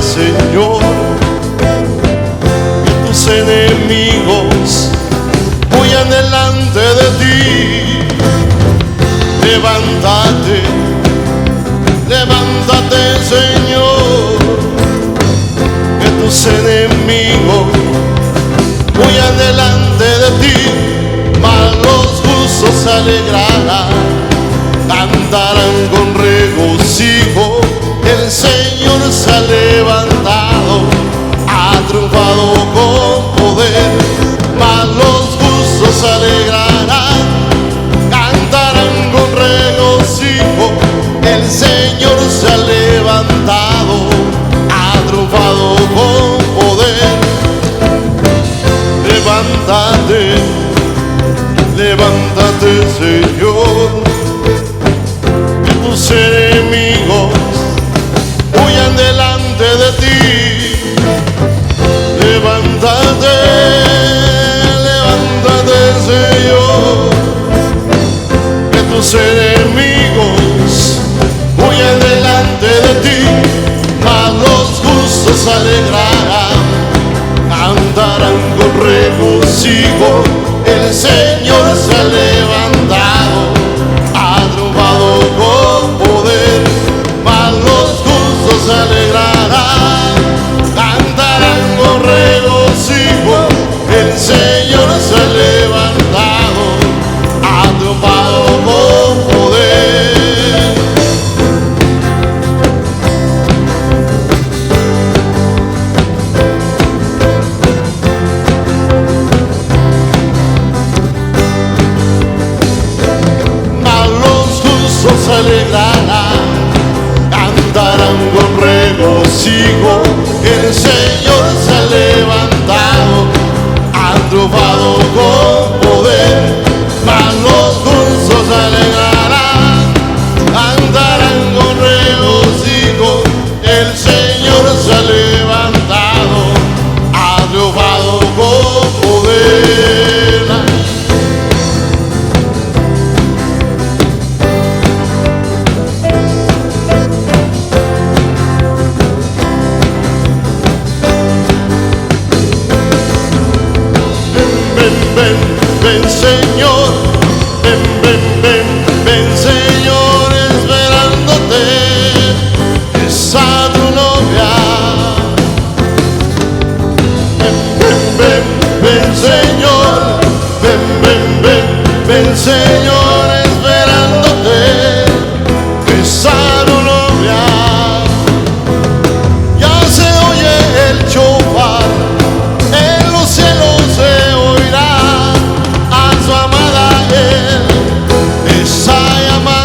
Señor, que tus enemigos huyan delante de ti. Levántate, levántate, Señor, que tus enemigos huyan delante de ti. Mas los justos se alegrarán, cantarán con regocijo. El Señor se ha levantado, ha triunfado con poder. Mas los justos se alegrarán, cantarán con regocijo. El Señor se ha levantado, ha triunfado con poder. Levántate, levántate, Señor, que tus enemigos huyan delante de ti. Levántate, levántate, Señor, que tus enemigos huyan delante de ti. Mas los justos se alegrarán, cantarán con regocijo. El Señor se ha levantado, ha triunfado con poder. Mas los justos se alegrarán, cantarán con regocijo. El Señor se ha levantado, ha triunfado con poder. Mas los justos se alegrarán, cantarán con regocijo. El Señor se ha levantado, ha triunfado con poder. Mas los justos se alegrarán, cantarán con regocijo. El Señor se ha levantado, ha triunfado con poder. Ven, ven, Señor, ven, ven, ven, ven, Señor, esperándote, esa tu novia. Ven, ven, ven, ven, Señor, ven, ven, ven, ven, Señor, esperándote, esa tu novia. Ya se oye el shofar, en los cielos se oirá a su amada él, esa llamada.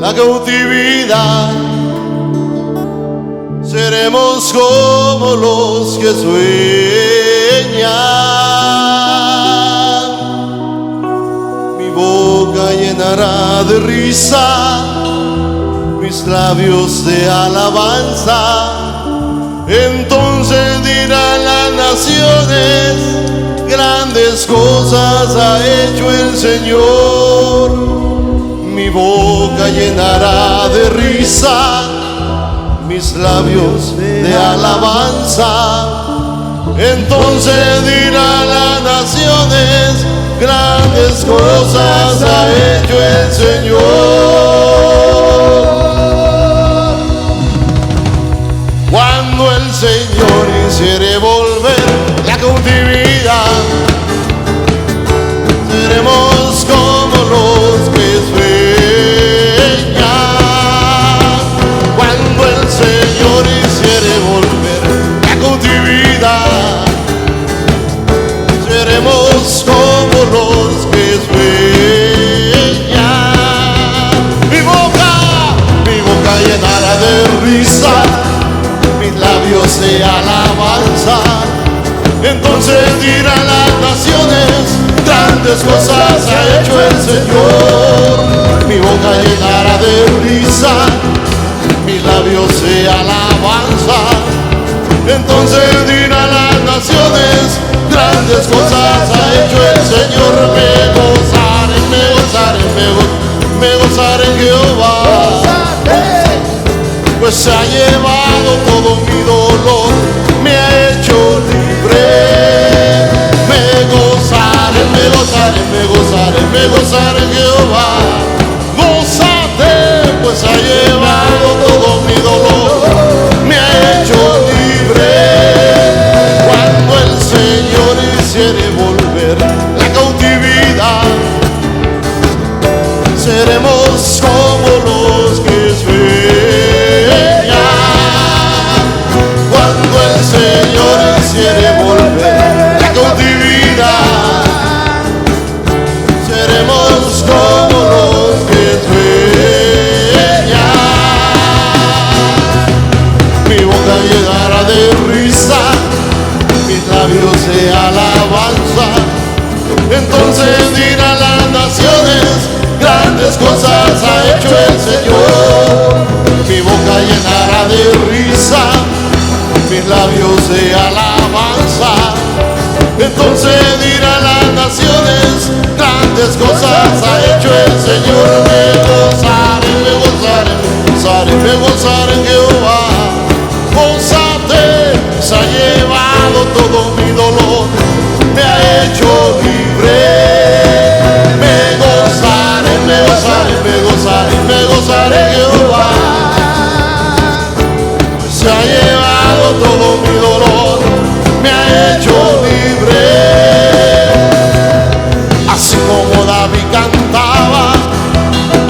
la cautividad. Seremos como los que sueñan. Mi boca llenará de risa, mis labios de alabanza. Entonces dirán las naciones, grandes cosas ha hecho el Señor. Mi boca llenará de risa, mis labios de alabanza. Entonces dirán las naciones, grandes cosas ha hecho el Señor. Cuando el Señor hiciere volver la cautividad, seremos como los que sueñan. Cuando el Señor hiciere volver la cautividad, seremos como los que sueñan. Mi boca llenará de risa, mis labios de alabanza. Entonces dirán las naciones, grandes cosas ha hecho el Señor. Mi boca llenará de risa, mis labios de alabanza. Entonces dirán las naciones, grandes cosas ha hecho el Señor. Me gozaré en Jehová, pues se ha llevado todo mi dolor, me ha hecho libre. Me gozaré en Jehová. Gózate, pues ha llevado todo mi dolor, me ha hecho libre. Cuando el Señor hiciere volver la cautividad, seremos como los que sueñan. Cuando el Señor hiciere volver la cautividad, seremos como los que sueñan. Mi boca llenará de risa, mis labios de alabanza. Entonces dirán las naciones, grandes cosas ha hecho el Señor. Mi boca llenará de risa, mis labios de alabanza. Entonces dirán las naciones, grandes cosas ha hecho el Señor. Me gozaré en Jehová. Gózate, se ha llevado todo mi dolor, me ha hecho libre. Me gozaré en Jehová. Se ha llevado todo mi dolor, me ha hecho libre. Así como David cantaba,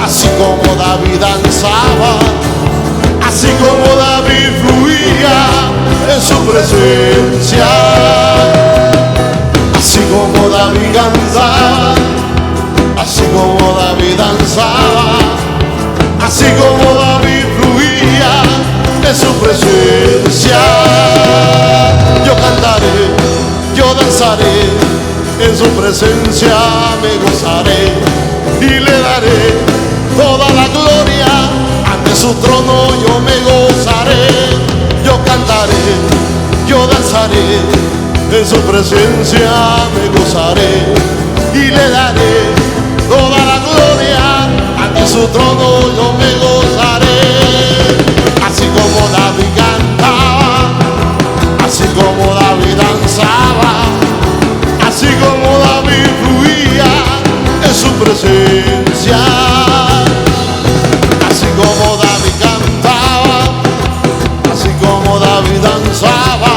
así como David danzaba, así como David fluía en su presencia. Así como David cantaba, así como David danzaba, así como David fluía en su presencia. Yo cantaré, yo danzaré, en su presencia me gozaré y le daré toda la gloria. Ante su trono yo me gozaré, yo cantaré, yo danzaré, en su presencia me gozaré y le daré toda la gloria. Ante su trono yo me gozaré. Así como David cantaba, así como David danzaba, así como David fluía en su presencia. Así como David cantaba, así como David danzaba,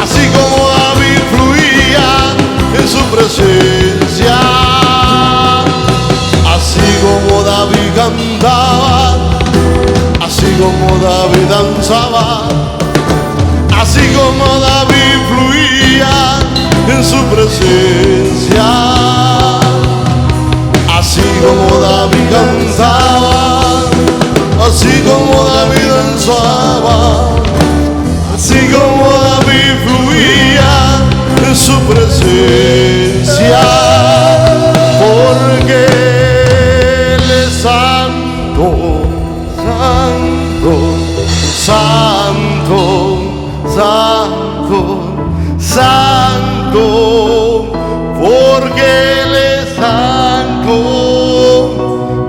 así como David fluía en su presencia. Así como David cantaba, así como David danzaba, así como David fluía en su presencia. Así como David cantaba, alcanzaba, así como David fluía en su presencia, porque Él es santo, santo, santo, santo, santo, porque Él es santo,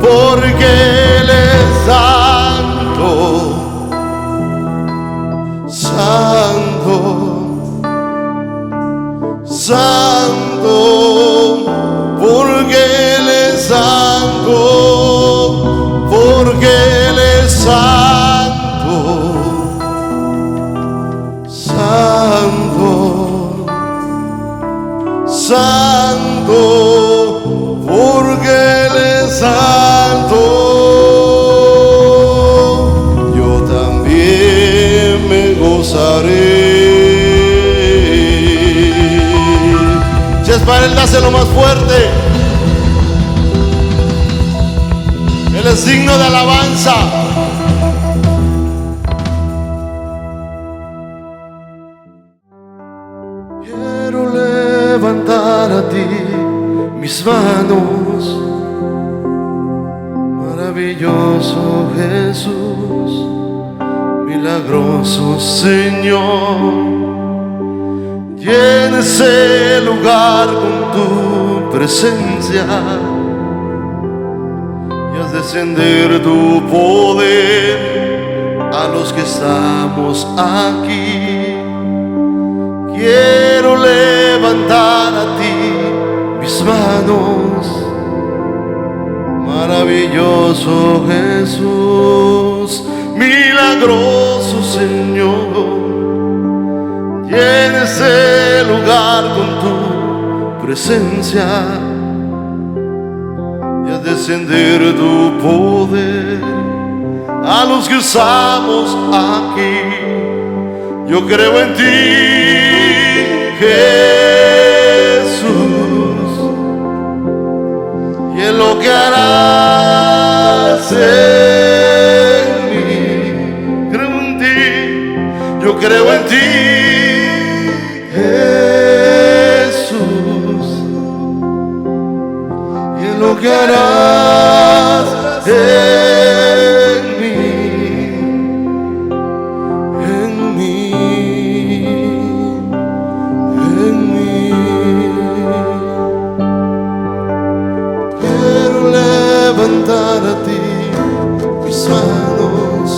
porque Él es santo, santo, santo, porque Él es santo, porque Él es santo, santo, santo, porque Él es santo. Yo también me gozaré. Si es para Él, dáselo más fuerte. Él es digno de alabanza. Quiero levantar a ti mis manos, maravilloso Jesús, milagroso Señor. Llena ese lugar con tu presencia y haz descender tu poder a los que estamos aquí. Quiero levantar a ti mis manos, maravilloso Jesús, milagroso Señor. Llena ese lugar con tu presencia y haz descender tu poder a los que estamos aquí. Yo creo en ti, Jesús, y en lo que harás en mí. Creo en ti, yo creo en ti, Jesús, y en lo que harás en mí, en mí, en mí. Quiero levantar a ti mis manos,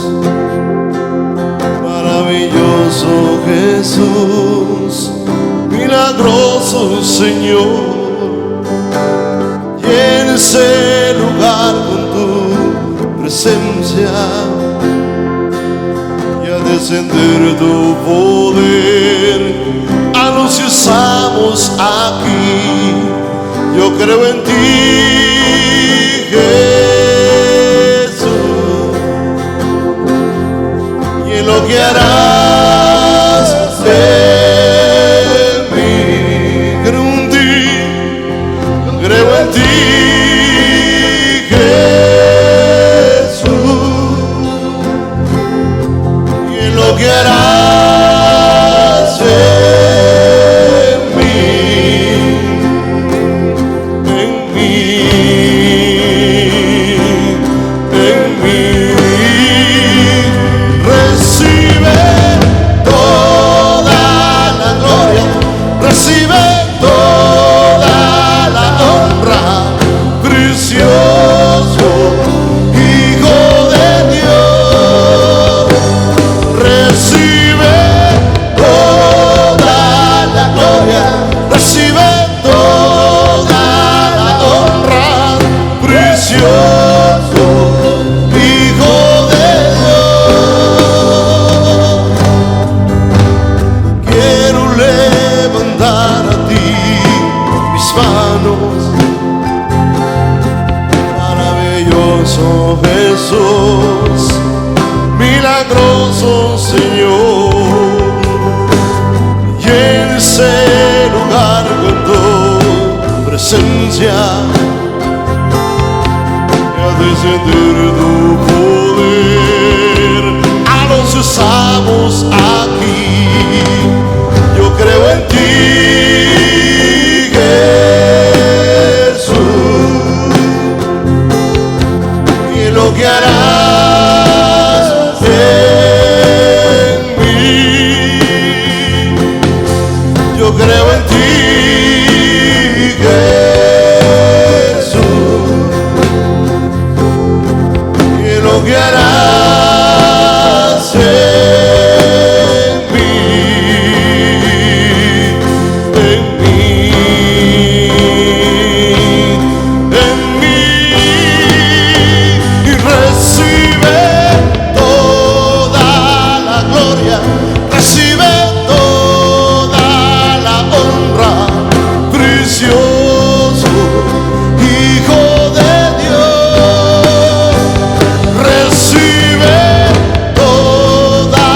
maravilloso Jesús, milagroso Señor. Llena ese lugar con tu presencia y a descender tu poder a los que estamos aquí. Yo creo en ti, Jesús, y en lo que harás en mí. Creo en ti, creo en ti, Jesús, y en lo que harás en mí, en mí, en mí. Recibe toda la gloria, recibe toda la honra, precioso Hijo de Dios. Recibe toda la gloria, recibe toda la honra, precioso Hijo de Dios. Quiero levantar a ti mis manos, maravilloso Jesús, milagroso Señor. Llena ese lugar con tu presencia y a descender tu poder a creo en ti, Jesús, y en lo que harás en mí. Yo creo en ti, Jesús, y en lo que harás en mí, en mí, en mí, y recibe toda la gloria, recibe toda la honra, precioso Hijo de Dios, recibe toda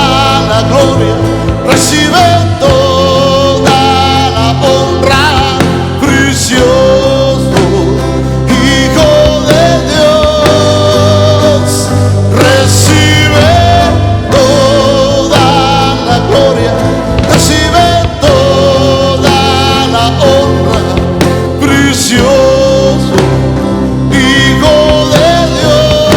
la gloria, recibe toda la honra, precioso Hijo de Dios, recibe toda la gloria, recibe toda la honra, precioso Hijo de Dios.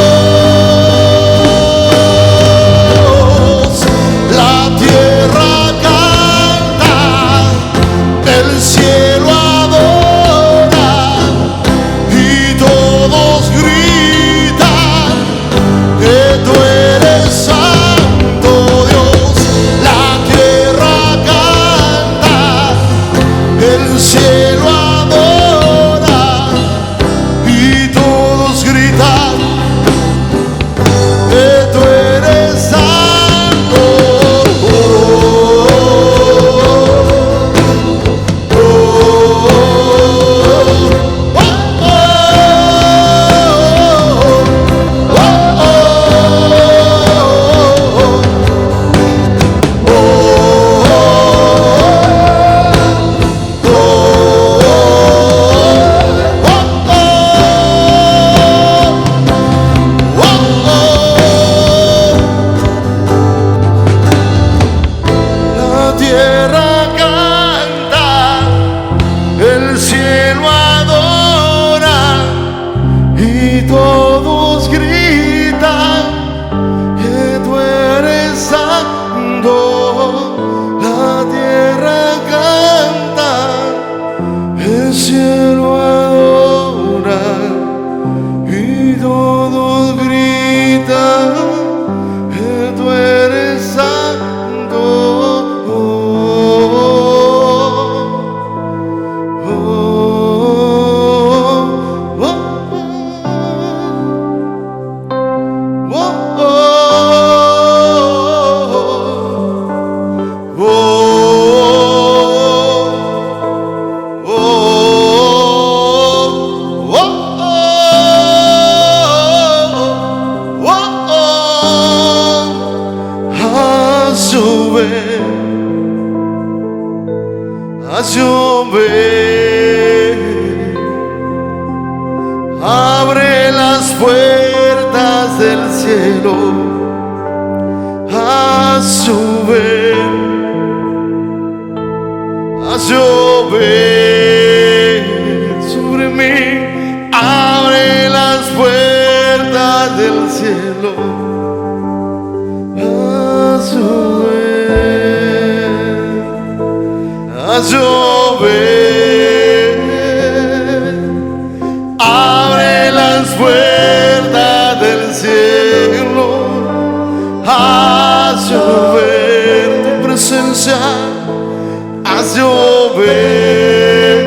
La tierra canta, el cielo adora, y todos gritan que tú eres santo Dios. La tierra canta, el cielo adora, y todos gritan que tú eres santo. Oh, oh, oh, oh, la tierra canta, el cielo adora, y todos gritan que tú eres santo. La tierra canta, el cielo adora, y todos gritan que tú eres santo. Oh, oh, oh, oh, haz llover, abre las puertas del cielo, haz llover, haz llover sobre mí, abre las puertas del cielo, haz llover, haz llover, abre las puertas del cielo, haz llover tu presencia, haz llover,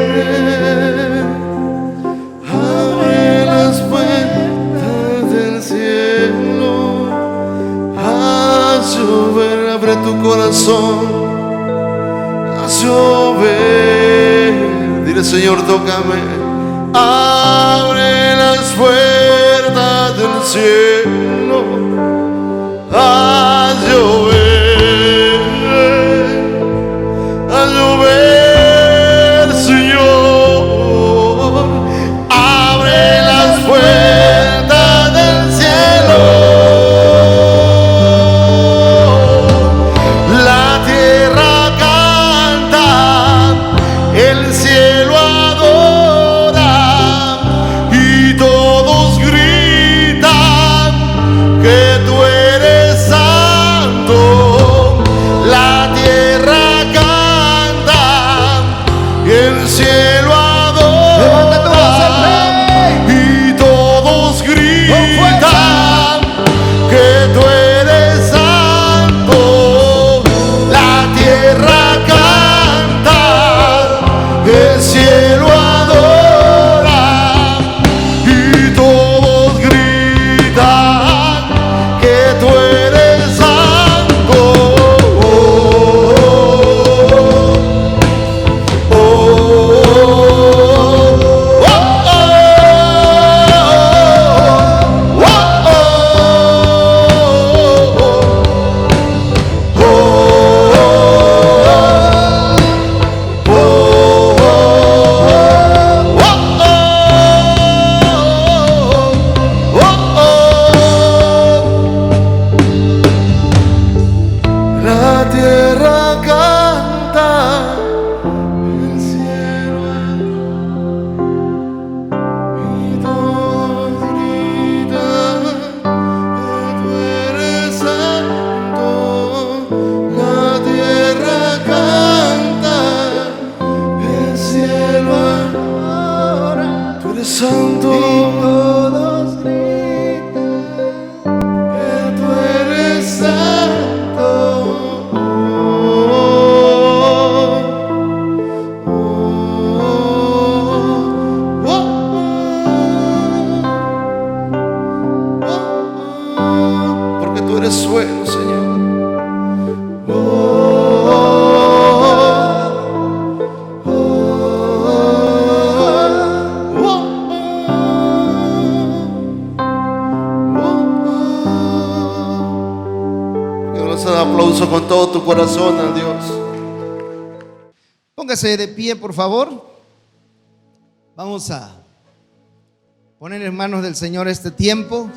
abre las puertas del cielo, haz llover, abre tu corazón, haz llover, dile Señor, tócame, abre las puertas del cielo, haz llover, haz llover, Señor, abre las puertas del cielo, la tierra canta, le sueno, Señor. Aplauso con todo tu corazón a Dios. Póngase de pie, por favor. Vamos a poner en manos del Señor este tiempo.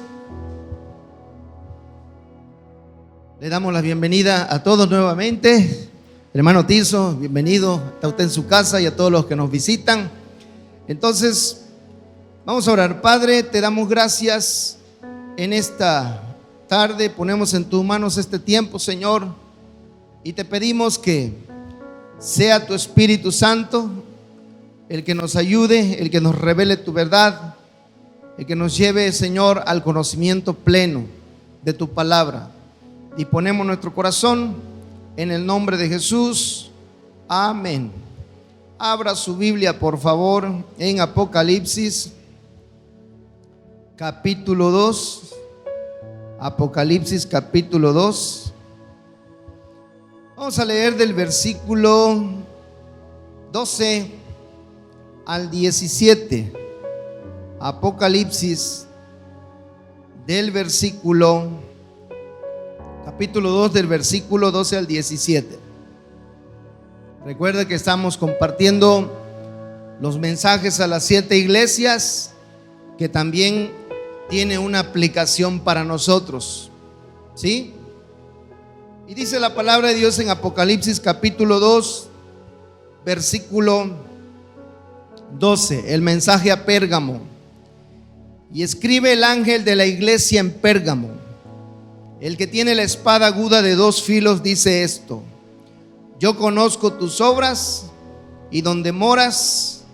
Le damos la bienvenida a todos nuevamente. Hermano Tirso, bienvenido. Está usted en su casa y a todos los que nos visitan. Entonces, vamos a orar. Padre, te damos gracias en esta tarde, ponemos en tus manos este tiempo, Señor, y te pedimos que sea tu Espíritu Santo el que nos ayude, el que nos revele tu verdad, el que nos lleve, Señor, al conocimiento pleno de tu palabra. Y ponemos nuestro corazón en el nombre de Jesús. Amén. Abra su Biblia, por favor, en Apocalipsis, capítulo 2. Apocalipsis capítulo 2. Vamos a leer del versículo 12 al 17. Apocalipsis capítulo 2 del versículo 12 al 17. Recuerda que estamos compartiendo los mensajes a las 7 iglesias, que también tiene una aplicación para nosotros, ¿sí? Y dice la palabra de Dios en Apocalipsis capítulo 2, versículo 12, el mensaje a Pérgamo. Y escribe el ángel de la iglesia en Pérgamo: el que tiene la espada aguda de 2 filos dice esto: yo conozco tus obras y donde moras,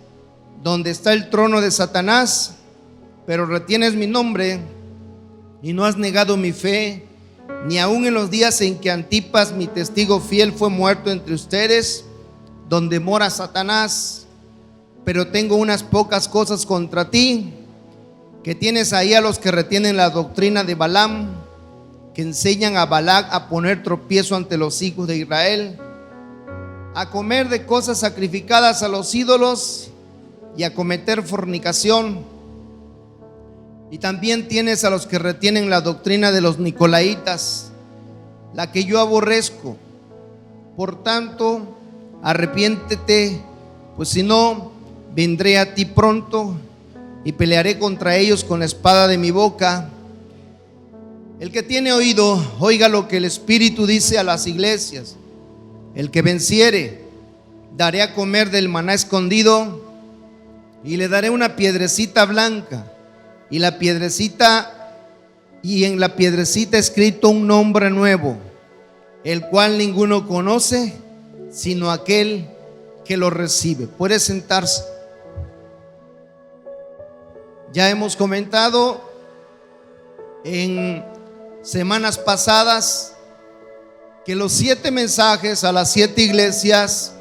donde está el trono de Satanás, pero retienes mi nombre y no has negado mi fe, ni aun en los días en que Antipas, mi testigo fiel, fue muerto entre ustedes, donde mora Satanás. Pero tengo unas pocas cosas contra ti, que tienes ahí a los que retienen la doctrina de Balaam, que enseñan a Balac a poner tropiezo ante los hijos de Israel, a comer de cosas sacrificadas a los ídolos y a cometer fornicación. Y también tienes a los que retienen la doctrina de los Nicolaitas, la que yo aborrezco. Por tanto, arrepiéntete, pues si no, vendré a ti pronto y pelearé contra ellos con la espada de mi boca. El que tiene oído, oiga lo que el Espíritu dice a las iglesias. El que venciere, daré a comer del maná escondido, y le daré una piedrecita blanca, y en la piedrecita escrito un nombre nuevo, el cual ninguno conoce sino aquel que lo recibe. Puede sentarse. Ya hemos comentado en semanas pasadas que los 7 mensajes a las 7 iglesias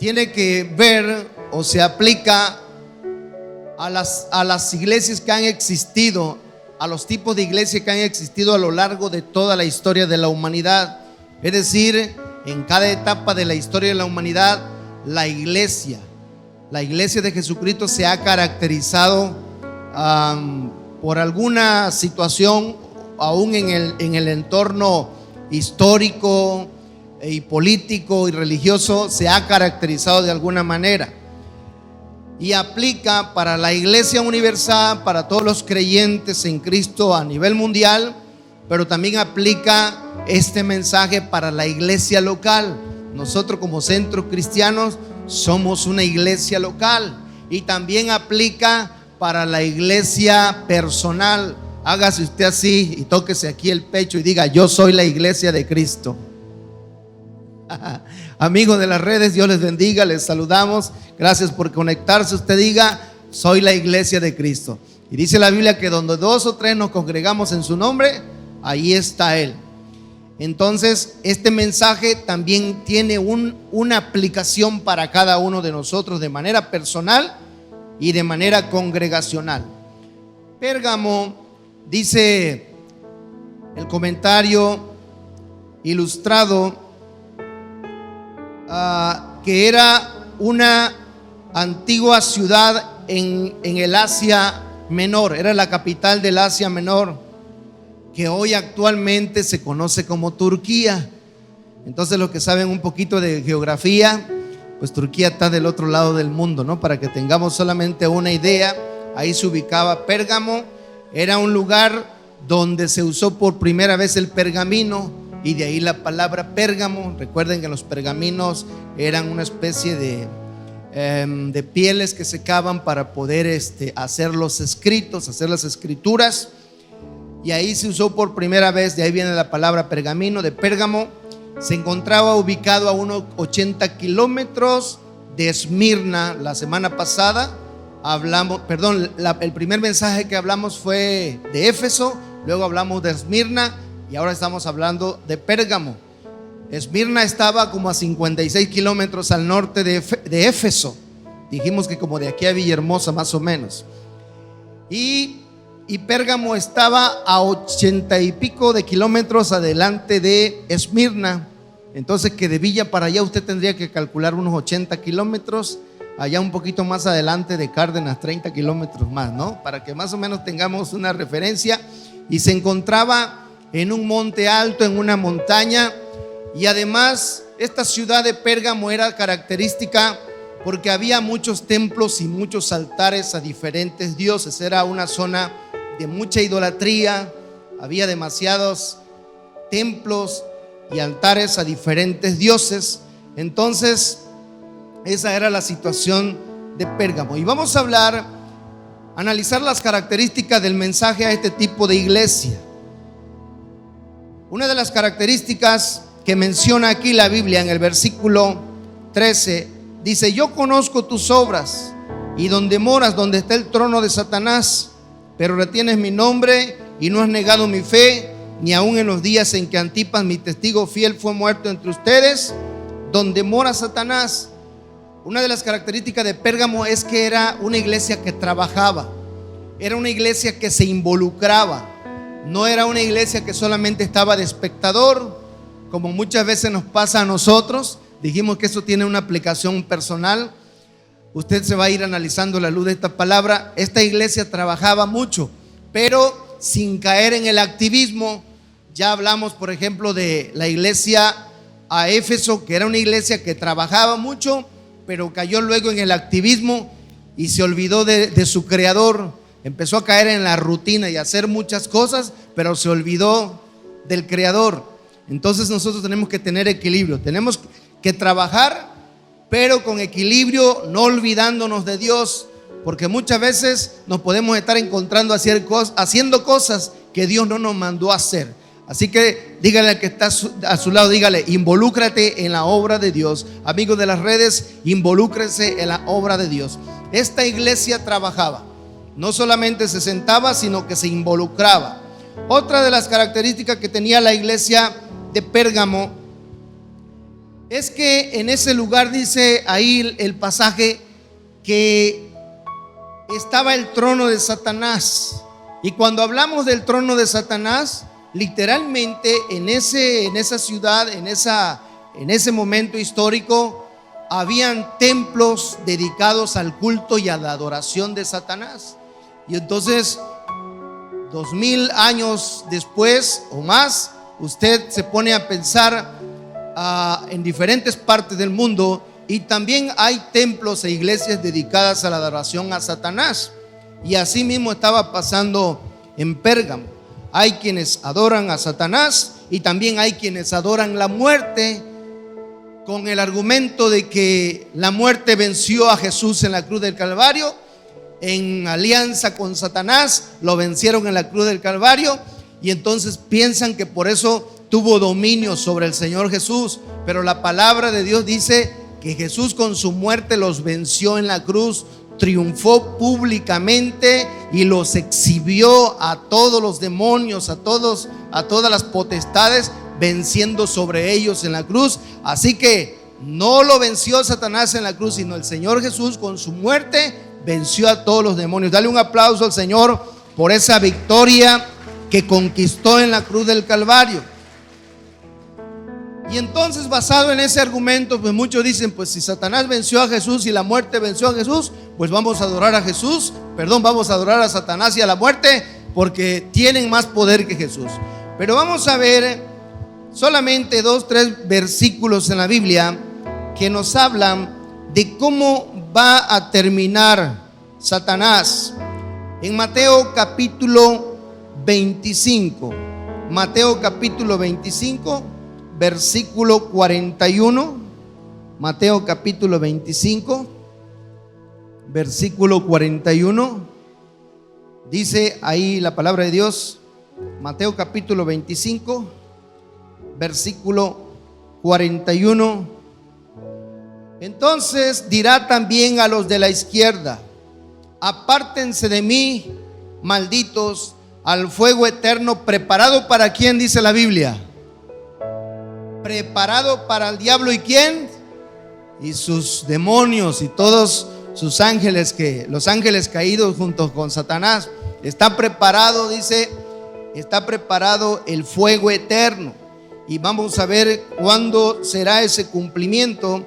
tiene que ver o se aplica a las iglesias que han existido, a los tipos de iglesias que han existido a lo largo de toda la historia de la humanidad. Es decir, en cada etapa de la historia de la humanidad, la iglesia de Jesucristo se ha caracterizado por alguna situación, aún en el entorno histórico y político y religioso, se ha caracterizado de alguna manera. Y aplica para la iglesia universal, para todos los creyentes en Cristo a nivel mundial, pero también aplica este mensaje para la iglesia local. Nosotros como Centros Cristianos somos una iglesia local, y también aplica para la iglesia personal. Hágase usted así y tóquese aquí el pecho y diga: yo soy la iglesia de Cristo. Amigos de las redes, Dios les bendiga, les saludamos. Gracias por conectarse. Usted diga: soy la iglesia de Cristo. Y dice la Biblia que donde 2 o 3 nos congregamos en su nombre, ahí está Él. Entonces, este mensaje también tiene una aplicación para cada uno de nosotros de manera personal y de manera congregacional. Pérgamo, dice el comentario ilustrado que era una antigua ciudad en el Asia Menor, era la capital del Asia Menor, que hoy actualmente se conoce como Turquía. Entonces, los que saben un poquito de geografía, pues Turquía está del otro lado del mundo, ¿no? Para que tengamos solamente una idea, ahí se ubicaba Pérgamo. Era un lugar donde se usó por primera vez el pergamino, y de ahí la palabra Pérgamo. Recuerden que los pergaminos eran una especie de pieles que secaban para poder hacer los escritos, hacer las escrituras, y ahí se usó por primera vez. De ahí viene la palabra pergamino, de Pérgamo. Se encontraba ubicado a unos 80 kilómetros de Esmirna. La semana pasada el primer mensaje que hablamos fue de Éfeso, luego hablamos de Esmirna y ahora estamos hablando de Pérgamo. Esmirna estaba como a 56 kilómetros al norte de Éfeso. Dijimos que como de aquí a Villahermosa más o menos. Y Pérgamo estaba a 80 y pico de kilómetros adelante de Esmirna. Entonces, que de Villa para allá usted tendría que calcular unos 80 kilómetros. Allá un poquito más adelante de Cárdenas, 30 kilómetros más, ¿no? Para que más o menos tengamos una referencia. Y se encontraba en un monte alto, en una montaña. Y además, esta ciudad de Pérgamo era característica porque había muchos templos y muchos altares a diferentes dioses. Era una zona de mucha idolatría, había demasiados templos y altares a diferentes dioses. Entonces, esa era la situación de Pérgamo. Y vamos a analizar las características del mensaje a este tipo de iglesia. Una de las características que menciona aquí la Biblia en el versículo 13, dice: yo conozco tus obras y donde moras, donde está el trono de Satanás, pero retienes mi nombre y no has negado mi fe, ni aun en los días en que Antipas, mi testigo fiel, fue muerto entre ustedes, donde mora Satanás. Una de las características de Pérgamo es que era una iglesia que trabajaba, era una iglesia que se involucraba, no era una iglesia que solamente estaba de espectador, como muchas veces nos pasa a nosotros. Dijimos que eso tiene una aplicación personal. Usted se va a ir analizando a la luz de esta palabra. Esta iglesia trabajaba mucho, pero sin caer en el activismo. Ya hablamos, por ejemplo, de la iglesia a Éfeso, que era una iglesia que trabajaba mucho, pero cayó luego en el activismo y se olvidó de su creador. Empezó a caer en la rutina y a hacer muchas cosas, pero se olvidó del creador. Entonces nosotros tenemos que tener equilibrio, tenemos que trabajar, pero con equilibrio, no olvidándonos de Dios, porque muchas veces nos podemos estar encontrando haciendo cosas que Dios no nos mandó a hacer. Así que dígale al que está a su lado, dígale: involúcrate en la obra de Dios. Amigos de las redes, involúcrese en la obra de Dios. Esta iglesia trabajaba, no solamente se sentaba, sino que se involucraba. Otra de las características que tenía la iglesia de Pérgamo es que en ese lugar, dice ahí el pasaje, que estaba el trono de Satanás. Y cuando hablamos del trono de Satanás, literalmente en esa ciudad, en ese momento histórico, habían templos dedicados al culto y a la adoración de Satanás. Y entonces, 2000 años después o más, usted se pone a pensar en diferentes partes del mundo, y también hay templos e iglesias dedicadas a la adoración a Satanás. Y así mismo estaba pasando en Pérgamo. Hay quienes adoran a Satanás y también hay quienes adoran la muerte, con el argumento de que la muerte venció a Jesús en la cruz del Calvario. En alianza con Satanás lo vencieron en la cruz del Calvario, y entonces piensan que por eso tuvo dominio sobre el Señor Jesús. Pero la palabra de Dios dice que Jesús con su muerte los venció en la cruz, triunfó públicamente y los exhibió a todos los demonios, a todas las potestades, venciendo sobre ellos en la cruz. Así que no lo venció Satanás en la cruz, sino el Señor Jesús con su muerte venció a todos los demonios. Dale un aplauso al Señor por esa victoria que conquistó en la cruz del Calvario. Y entonces, basado en ese argumento, pues muchos dicen, pues si Satanás venció a Jesús y la muerte venció a Jesús, pues vamos a adorar a vamos a adorar a Satanás y a la muerte, porque tienen más poder que Jesús. Pero vamos a ver solamente 2-3 versículos en la Biblia que nos hablan de cómo va a terminar Satanás. En Mateo capítulo 25, Mateo capítulo 25, versículo 41. Mateo capítulo 25, versículo 41. Dice ahí la palabra de Dios. Mateo capítulo 25, versículo 41. Entonces dirá también a los de la izquierda: apártense de mí, malditos, al fuego eterno preparado para ¿quién? Dice la Biblia. Preparado para el diablo y ¿quién? Y sus demonios y todos sus ángeles, los ángeles caídos junto con Satanás. Está preparado, dice, está preparado el fuego eterno. Y vamos a ver cuándo será ese cumplimiento.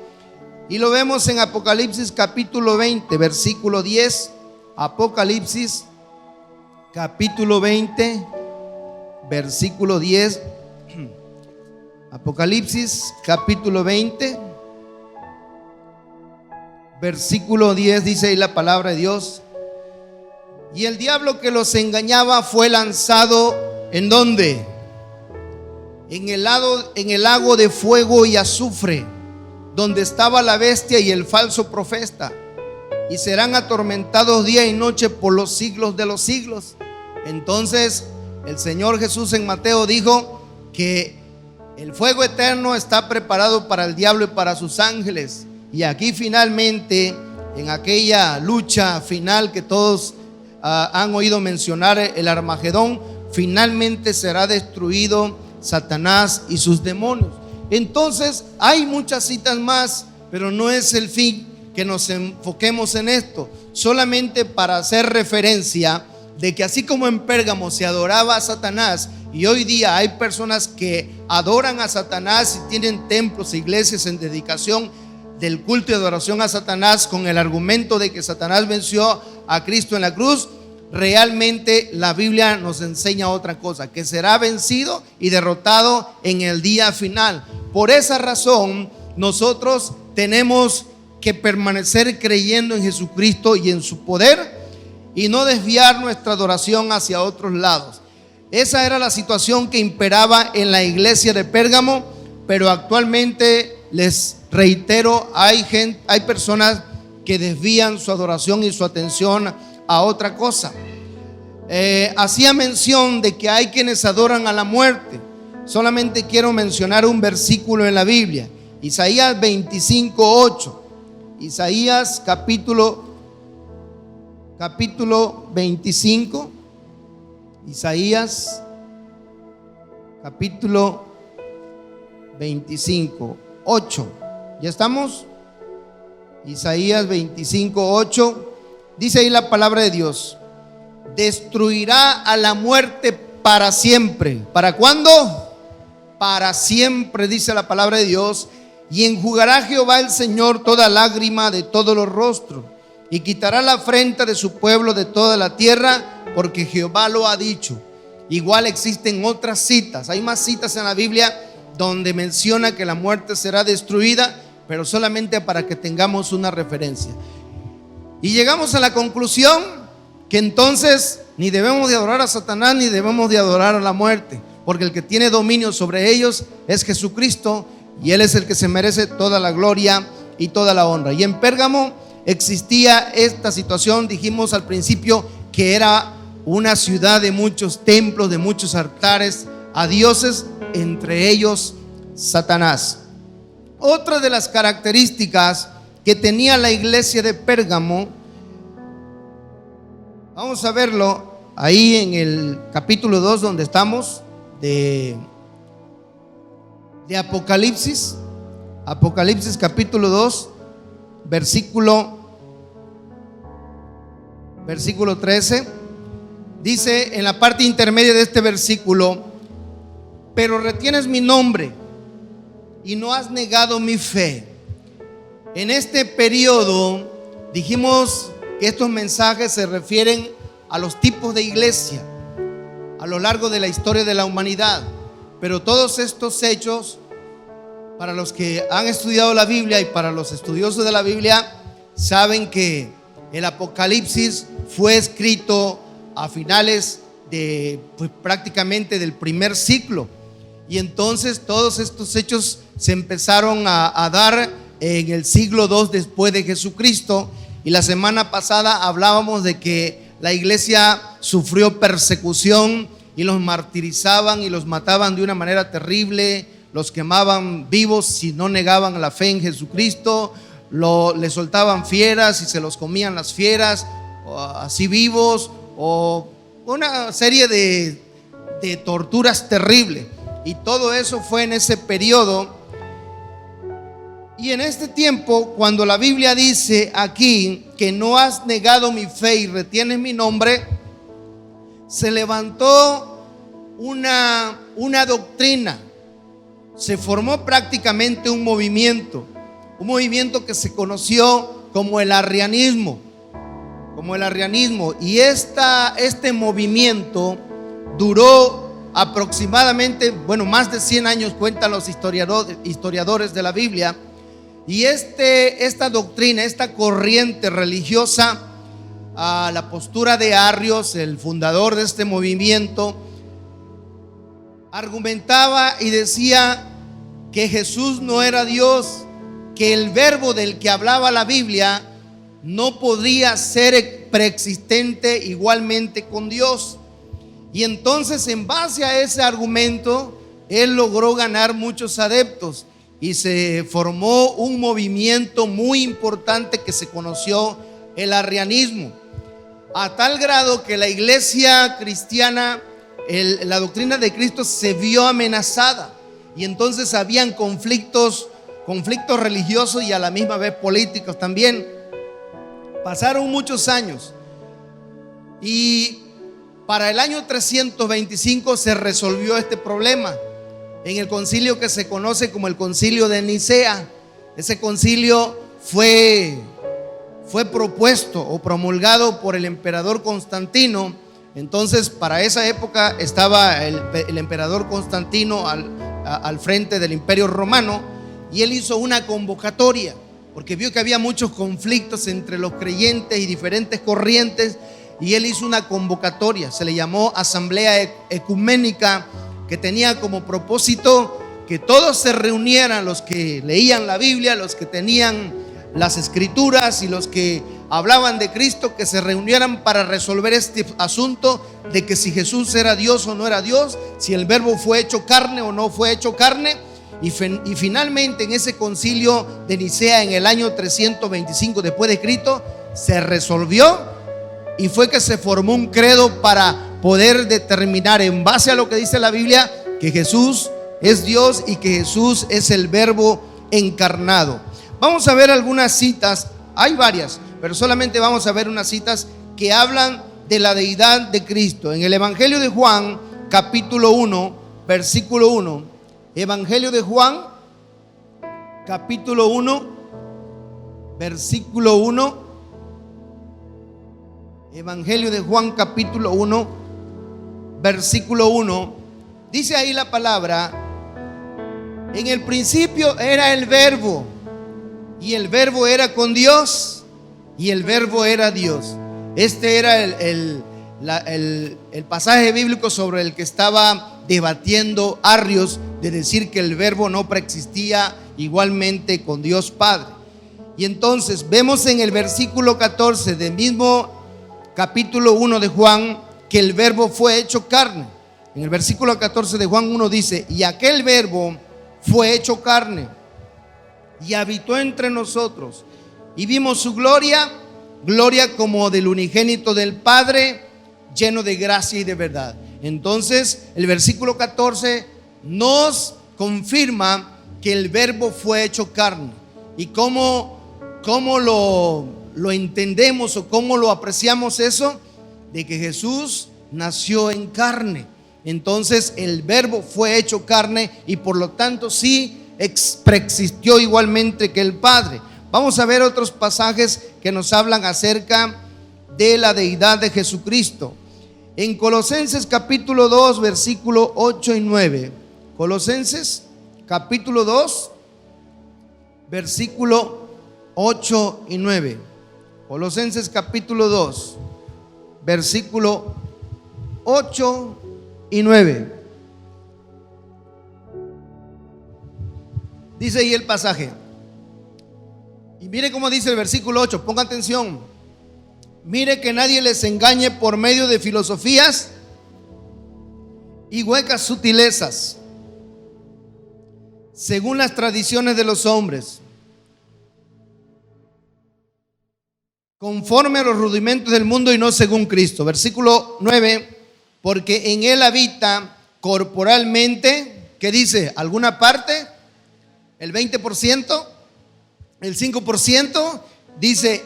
Y lo vemos en Apocalipsis capítulo 20, versículo 10. Apocalipsis capítulo 20, versículo 10. Apocalipsis capítulo 20, versículo 10, dice ahí la palabra de Dios: y el diablo que los engañaba fue lanzado ¿en dónde? En el lago de fuego y azufre, donde estaba la bestia y el falso profeta, y serán atormentados día y noche por los siglos de los siglos. Entonces el Señor Jesús en Mateo dijo que el fuego eterno está preparado para el diablo y para sus ángeles. Y aquí finalmente, en aquella lucha final que todos han oído mencionar, el Armagedón, finalmente será destruido Satanás y sus demonios. Entonces hay muchas citas más, pero no es el fin que nos enfoquemos en esto, solamente para hacer referencia de que así como en Pérgamo se adoraba a Satanás, y hoy día hay personas que adoran a Satanás y tienen templos e iglesias en dedicación del culto y adoración a Satanás con el argumento de que Satanás venció a Cristo en la cruz, realmente la Biblia nos enseña otra cosa, que será vencido y derrotado en el día final. Por esa razón nosotros tenemos que permanecer creyendo en Jesucristo y en su poder, y no desviar nuestra adoración hacia otros lados. Esa era la situación que imperaba en la iglesia de Pérgamo, pero actualmente les reitero, hay personas que desvían su adoración y su atención a otra cosa. Hacía mención de que hay quienes adoran a la muerte. Solamente quiero mencionar un versículo en la Biblia, Isaías 25:8. Isaías capítulo 25. Isaías capítulo 25:8. ¿Ya estamos? Isaías 25:8. Dice ahí la palabra de Dios: destruirá a la muerte para siempre. ¿Para cuándo? Para siempre, dice la palabra de Dios. Y enjugará Jehová el Señor toda lágrima de todos los rostros, y quitará la afrenta de su pueblo de toda la tierra, porque Jehová lo ha dicho. Igual existen otras citas, hay más citas en la Biblia donde menciona que la muerte será destruida, pero solamente para que tengamos una referencia. Y llegamos a la conclusión que entonces ni debemos de adorar a Satanás ni debemos de adorar a la muerte, porque el que tiene dominio sobre ellos es Jesucristo, y Él es el que se merece toda la gloria y toda la honra. Y en Pérgamo existía esta situación. Dijimos al principio que era una ciudad de muchos templos, de muchos altares a dioses, entre ellos Satanás. Otra de las características que tenía la iglesia de Pérgamo, vamos a verlo ahí en el capítulo 2 donde estamos de Apocalipsis. Apocalipsis capítulo 2, versículo 13. dice en la parte intermedia de este versículo: pero retienes mi nombre y no has negado mi fe. En este periodo dijimos que estos mensajes se refieren a los tipos de iglesia a lo largo de la historia de la humanidad. Pero todos estos hechos, para los que han estudiado la Biblia y para los estudiosos de la Biblia, saben que el Apocalipsis fue escrito a finales de prácticamente del primer siglo. Y entonces todos estos hechos se empezaron a dar en el siglo II después de Jesucristo. Y la semana pasada hablábamos de que la iglesia sufrió persecución y los martirizaban y los mataban de una manera terrible, los quemaban vivos si no negaban la fe en Jesucristo, les soltaban fieras y se los comían las fieras, así vivos, o una serie de torturas terribles. Y todo eso fue en ese periodo. Y en este tiempo, cuando la Biblia dice aquí que no has negado mi fe y retienes mi nombre, se levantó una doctrina, se formó prácticamente un movimiento que se conoció como el arrianismo. Y este movimiento duró aproximadamente, más de 100 años, cuentan los historiadores de la Biblia. Y esta doctrina, esta corriente religiosa, la postura de Arrios, el fundador de este movimiento, argumentaba y decía que Jesús no era Dios, que el verbo del que hablaba la Biblia no podía ser preexistente igualmente con Dios. Y entonces, en base a ese argumento, él logró ganar muchos adeptos y se formó un movimiento muy importante que se conoció el arrianismo, a tal grado que la iglesia cristiana, la doctrina de Cristo se vio amenazada. Y entonces habían conflictos religiosos y a la misma vez políticos también. Pasaron muchos años y para el año 325 se resolvió este problema en el concilio que se conoce como el concilio de Nicea. Ese concilio fue propuesto o promulgado por el emperador Constantino. Entonces, para esa época estaba el emperador Constantino al frente del Imperio Romano, y él hizo una convocatoria porque vio que había muchos conflictos entre los creyentes y diferentes corrientes, y él hizo una convocatoria. Se le llamó Asamblea Ecuménica, que tenía como propósito que todos se reunieran, los que leían la Biblia, los que tenían las escrituras y los que hablaban de Cristo, que se reunieran para resolver este asunto de que si Jesús era Dios o no era Dios, si el verbo fue hecho carne o no fue hecho carne. Y finalmente, en ese concilio de Nicea, en el año 325 después de Cristo, se resolvió, y fue que se formó un credo para poder determinar, en base a lo que dice la Biblia, que Jesús es Dios y que Jesús es el verbo encarnado. Vamos a ver algunas citas, hay varias, pero solamente vamos a ver unas citas que hablan de la deidad de Cristo. En el Evangelio de Juan, capítulo 1, versículo 1. Evangelio de Juan, capítulo 1, versículo 1. Evangelio de Juan, capítulo 1, versículo 1. Dice ahí la palabra: en el principio era el verbo, y el verbo era con Dios, y el verbo era Dios. Este era el pasaje bíblico sobre el que estaba debatiendo Arrios, de decir que el verbo no preexistía igualmente con Dios Padre. Y entonces vemos en el versículo 14 del mismo capítulo 1 de Juan que el verbo fue hecho carne. En el versículo 14 de Juan 1 dice: y aquel verbo fue hecho carne y habitó entre nosotros, y vimos su gloria como del unigénito del Padre, lleno de gracia y de verdad. Entonces el versículo 14 nos confirma que el verbo fue hecho carne. ¿Y cómo lo entendemos o cómo lo apreciamos eso? De que Jesús nació en carne. Entonces el Verbo fue hecho carne y por lo tanto sí preexistió igualmente que el Padre. Vamos a ver otros pasajes que nos hablan acerca de la deidad de Jesucristo. En Colosenses capítulo 2, versículo 8 y 9. Colosenses capítulo 2, versículo 8 y 9. Colosenses capítulo 2, versículo 8 y 9. Dice ahí el pasaje. Y mire cómo dice el versículo 8, ponga atención. Mire que nadie les engañe por medio de filosofías y huecas sutilezas, según las tradiciones de los hombres, conforme a los rudimentos del mundo y no según Cristo. Versículo 9, porque en él habita corporalmente, ¿qué dice? ¿Alguna parte? ¿El 20%? ¿El 5%? Dice,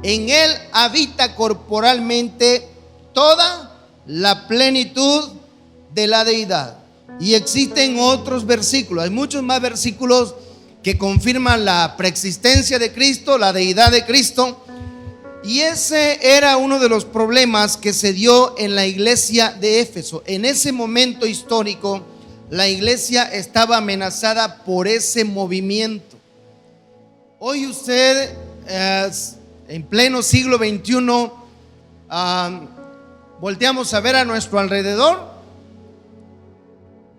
en él habita corporalmente toda la plenitud de la deidad. Y existen otros versículos, hay muchos más versículos que confirman la preexistencia de Cristo, la deidad de Cristo. Y ese era uno de los problemas que se dio en la iglesia de Éfeso. En ese momento histórico, la iglesia estaba amenazada por ese movimiento. Hoy usted, en pleno siglo XXI, volteamos a ver a nuestro alrededor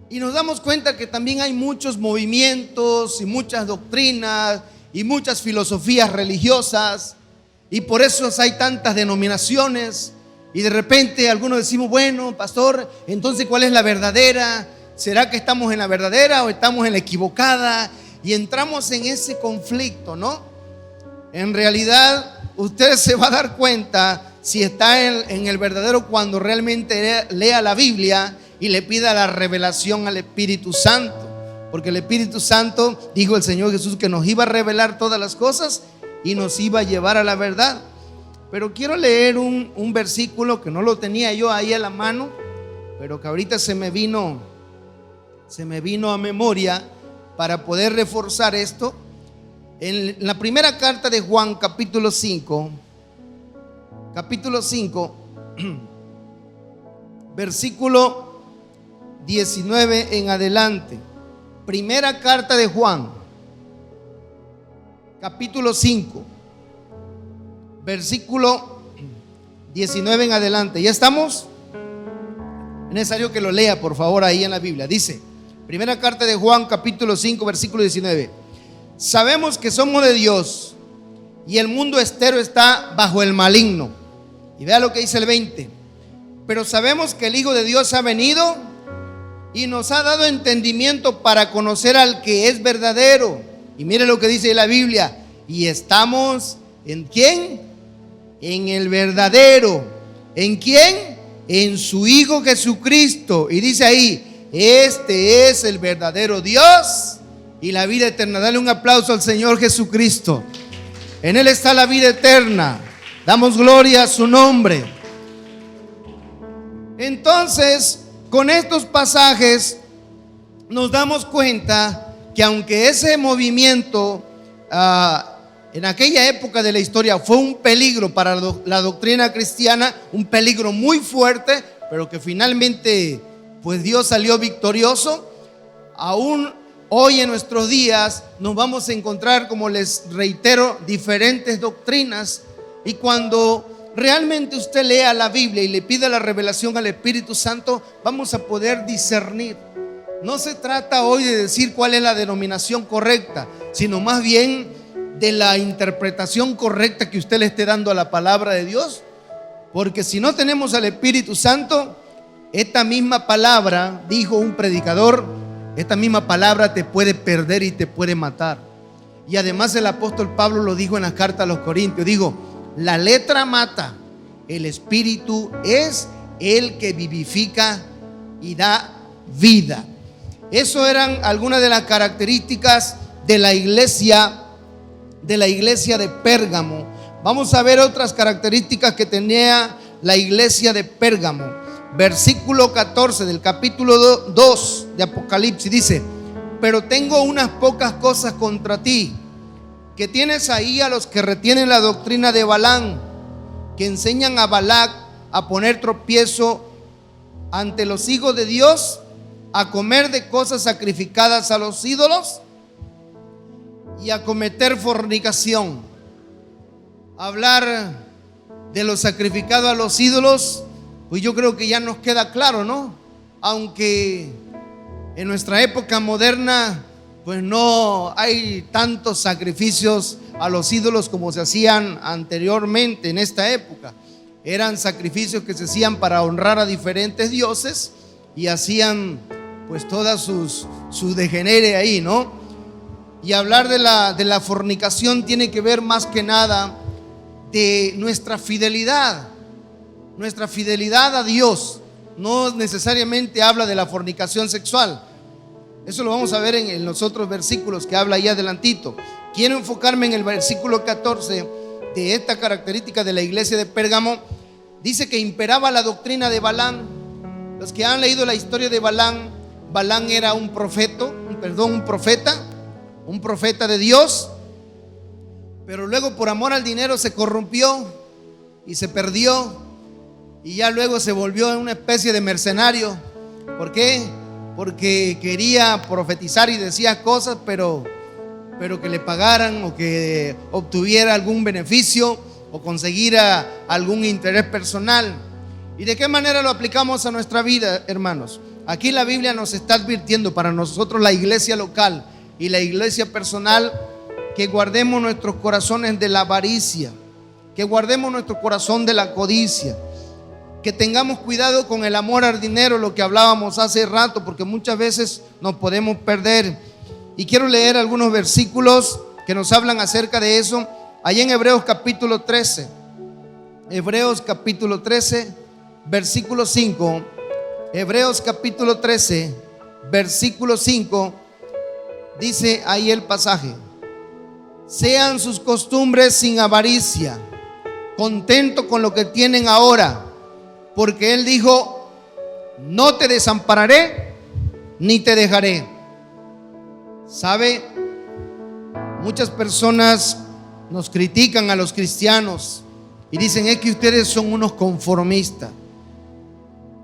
y nos damos cuenta que también hay muchos movimientos y muchas doctrinas y muchas filosofías religiosas. Y por eso hay tantas denominaciones. Y de repente algunos decimos, bueno, pastor, entonces ¿cuál es la verdadera? ¿Será que estamos en la verdadera o estamos en la equivocada? Y entramos en ese conflicto, ¿no? En realidad, usted se va a dar cuenta si está en el verdadero cuando realmente lea la Biblia y le pida la revelación al Espíritu Santo. Porque el Espíritu Santo, dijo el Señor Jesús, que nos iba a revelar todas las cosas y nos iba a llevar a la verdad. Pero quiero leer un versículo que no lo tenía yo ahí a la mano, pero que ahorita se me vino a memoria para poder reforzar esto. En la primera carta de Juan, capítulo 5, versículo 19 en adelante. Primera carta de Juan, capítulo 5, versículo 19 en adelante. ¿Ya estamos? Es necesario que lo lea, por favor, ahí en la Biblia. Dice, primera carta de Juan, capítulo 5, versículo 19. Sabemos que somos de Dios y el mundo entero está bajo el maligno. Y vea lo que dice el 20. Pero sabemos que el Hijo de Dios ha venido y nos ha dado entendimiento para conocer al que es verdadero. Y mire lo que dice la Biblia. Y estamos ¿en quién? En el verdadero. ¿En quién? En su Hijo Jesucristo. Y dice ahí, este es el verdadero Dios y la vida eterna. Dale un aplauso al Señor Jesucristo. En Él está la vida eterna. Damos gloria a su nombre. Entonces, con estos pasajes nos damos cuenta que aunque ese movimiento en aquella época de la historia fue un peligro para la doctrina cristiana, un peligro muy fuerte, pero que finalmente pues Dios salió victorioso, aún hoy en nuestros días nos vamos a encontrar, como les reitero, diferentes doctrinas. Y cuando realmente usted lea la Biblia y le pida la revelación al Espíritu Santo, vamos a poder discernir. No se trata hoy de decir cuál es la denominación correcta, sino más bien de la interpretación correcta que usted le esté dando a la palabra de Dios. Porque si no tenemos al Espíritu Santo, esta misma palabra, dijo un predicador, esta misma palabra te puede perder y te puede matar. Y además el apóstol Pablo lo dijo en la carta a los Corintios, digo, la letra mata, el Espíritu es el que vivifica y da vida. Eso eran algunas de las características de la iglesia de Pérgamo. Vamos a ver otras características que tenía la iglesia de Pérgamo. versículo 14 del capítulo 2 de Apocalipsis, dice: pero tengo unas pocas cosas contra ti, que tienes ahí a los que retienen la doctrina de Balaam, que enseñan a Balac a poner tropiezo ante los hijos de Dios, a comer de cosas sacrificadas a los ídolos y a cometer fornicación. Hablar de lo sacrificado a los ídolos, pues yo creo que ya nos queda claro, ¿no? Aunque en nuestra época moderna pues no hay tantos sacrificios a los ídolos como se hacían anteriormente en esta época. Eran sacrificios que se hacían para honrar a diferentes dioses y hacían pues toda su degenere ahí, ¿no? Y hablar de la fornicación tiene que ver más que nada de nuestra fidelidad a Dios. No necesariamente habla de la fornicación sexual. Eso lo vamos a ver en los otros versículos que habla ahí adelantito. Quiero enfocarme en el versículo 14 de esta característica de la iglesia de Pérgamo. Dice que imperaba la doctrina de Balaam. Los que han leído la historia de Balaam, Balaam era un profeta de Dios, pero luego por amor al dinero se corrompió y se perdió, y ya luego se volvió una especie de mercenario. ¿Por qué? Porque quería profetizar y decía cosas, pero que le pagaran o que obtuviera algún beneficio o conseguir algún interés personal. ¿Y de qué manera lo aplicamos a nuestra vida, hermanos? Aquí la Biblia nos está advirtiendo para nosotros, la iglesia local y la iglesia personal, que guardemos nuestros corazones de la avaricia, que guardemos nuestro corazón de la codicia, que tengamos cuidado con el amor al dinero, lo que hablábamos hace rato, porque muchas veces nos podemos perder. Y quiero leer algunos versículos que nos hablan acerca de eso. Allá en Hebreos capítulo 13, Hebreos capítulo 13, versículo 5. Hebreos capítulo 13, versículo 5, dice ahí el pasaje: sean sus costumbres sin avaricia, contento con lo que tienen ahora, porque Él dijo: no te desampararé ni te dejaré. ¿Sabe? Muchas personas nos critican a los cristianos y dicen: es que ustedes son unos conformistas.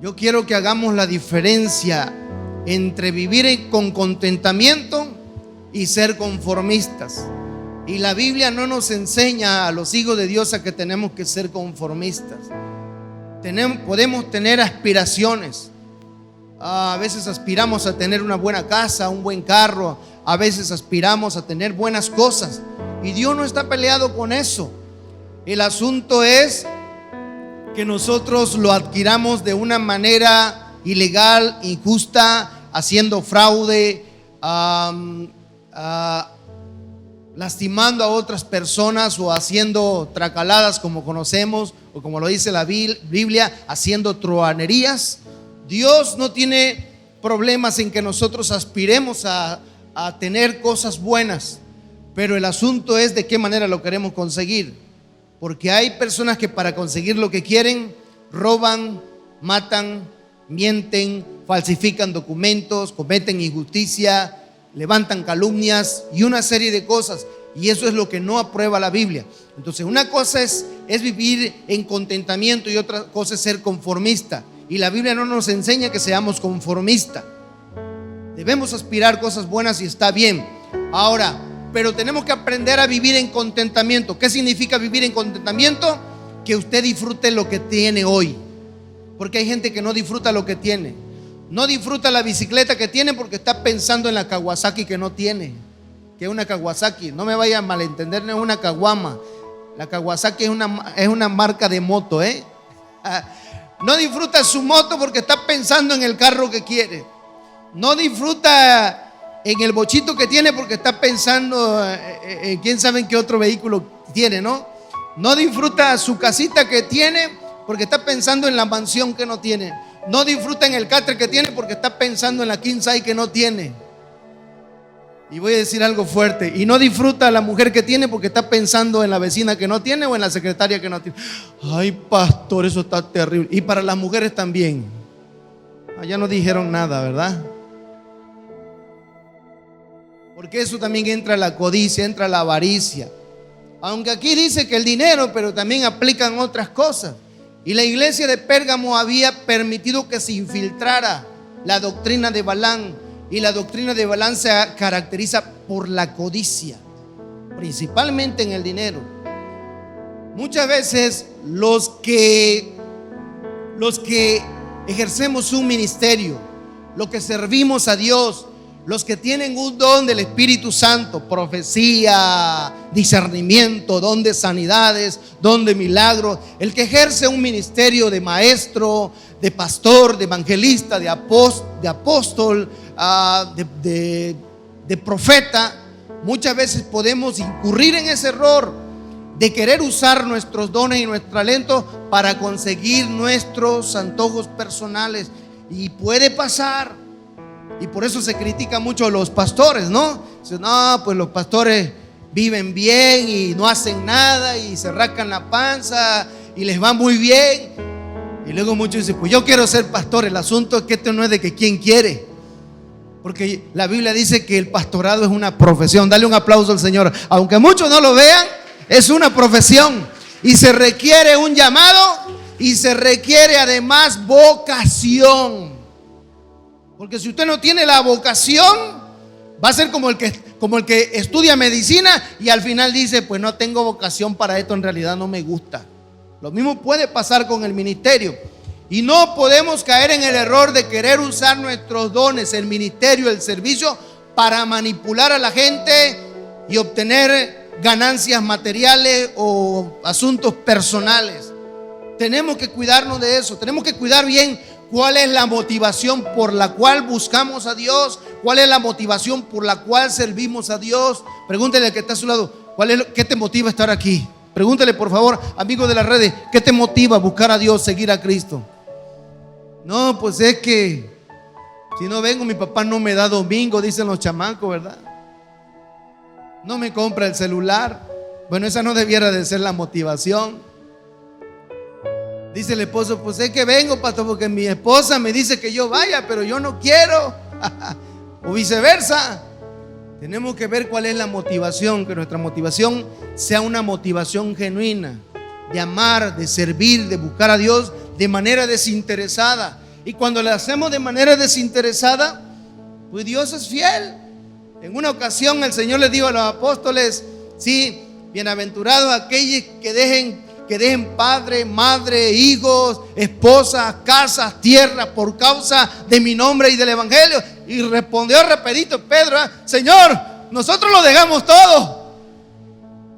Yo quiero que hagamos la diferencia entre vivir con contentamiento y ser conformistas. Y la Biblia no nos enseña a los hijos de Dios a que tenemos que ser conformistas. Podemos tener aspiraciones. A veces aspiramos a tener una buena casa, un buen carro. A veces aspiramos a tener buenas cosas. Y Dios no está peleado con eso. El asunto es que nosotros lo adquiramos de una manera ilegal, injusta, haciendo fraude, lastimando a otras personas o haciendo tracaladas, como conocemos, o como lo dice la Biblia, haciendo truhanerías. Dios no tiene problemas en que nosotros aspiremos a tener cosas buenas, pero el asunto es de qué manera lo queremos conseguir. Porque hay personas que para conseguir lo que quieren roban, matan, mienten, falsifican documentos, cometen injusticia, levantan calumnias y una serie de cosas. Y eso es lo que no aprueba la Biblia. Entonces, una cosa es vivir en contentamiento y otra cosa es ser conformista. Y la Biblia no nos enseña que seamos conformistas. Debemos aspirar cosas buenas y está bien. Ahora, pero tenemos que aprender a vivir en contentamiento. ¿Qué significa vivir en contentamiento? Que usted disfrute lo que tiene hoy. Porque hay gente que no disfruta lo que tiene. No disfruta la bicicleta que tiene porque está pensando en la Kawasaki que no tiene. Que es una Kawasaki, no me vaya a malentender, no es una Kawama. La Kawasaki es una marca de moto, No disfruta su moto porque está pensando en el carro que quiere. No disfruta en el bochito que tiene porque está pensando en quién sabe en qué otro vehículo tiene, ¿no? No disfruta su casita que tiene porque está pensando en la mansión que no tiene. No disfruta en el catre que tiene porque está pensando en la king size que no tiene. Y voy a decir algo fuerte: y no disfruta a la mujer que tiene porque está pensando en la vecina que no tiene o en la secretaria que no tiene. Ay, pastor, eso está terrible. Y para las mujeres también. Ya no dijeron nada, ¿verdad? Porque eso también entra la codicia, entra la avaricia. Aunque aquí dice que el dinero, pero también aplican otras cosas. Y la iglesia de Pérgamo había permitido que se infiltrara la doctrina de Balaam. Y la doctrina de Balaam se caracteriza por la codicia, principalmente en el dinero. Muchas veces los que ejercemos un ministerio, los que servimos a Dios, los que tienen un don del Espíritu Santo, profecía, discernimiento, don de sanidades, don de milagros, el que ejerce un ministerio de maestro, de pastor, de evangelista, de apóstol, de profeta, muchas veces podemos incurrir en ese error de querer usar nuestros dones y nuestros talentos para conseguir nuestros antojos personales. Y puede pasar. Y por eso se critica mucho a los pastores, ¿no? Dicen, no, pues los pastores viven bien y no hacen nada y se rascan la panza y les va muy bien. Y luego muchos dicen, pues yo quiero ser pastor. El asunto es que esto no es de que quién quiere. Porque la Biblia dice que el pastorado es una profesión. Dale un aplauso al Señor. Aunque muchos no lo vean, es una profesión. Y se requiere un llamado y se requiere además vocación. Porque si usted no tiene la vocación, va a ser como el que estudia medicina y al final dice, pues no tengo vocación para esto, en realidad no me gusta. Lo mismo puede pasar con el ministerio. Y no podemos caer en el error de querer usar nuestros dones, el ministerio, el servicio, para manipular a la gente y obtener ganancias materiales o asuntos personales. Tenemos que cuidarnos de eso. Tenemos que cuidar bien cuál es la motivación por la cual buscamos a Dios, cuál es la motivación por la cual servimos a Dios. Pregúntele al que está a su lado, ¿qué te motiva a estar aquí? Pregúntele, por favor, amigo de las redes, ¿qué te motiva a buscar a Dios, seguir a Cristo? No, pues es que si no vengo, mi papá no me da domingo, dicen los chamacos, ¿verdad? No me compra el celular. Bueno, esa no debiera de ser la motivación. Dice el esposo, pues es que vengo, pastor, porque mi esposa me dice que yo vaya, pero yo no quiero. O viceversa. Tenemos que ver cuál es la motivación, que nuestra motivación sea una motivación genuina, de amar, de servir, de buscar a Dios de manera desinteresada. Y cuando le hacemos de manera desinteresada, pues Dios es fiel. En una ocasión el Señor le dijo a los apóstoles, sí, bienaventurados aquellos que dejen padre, madre, hijos, esposas, casas, tierra por causa de mi nombre y del evangelio. Y respondió rapidito Pedro, Señor, nosotros lo dejamos todo.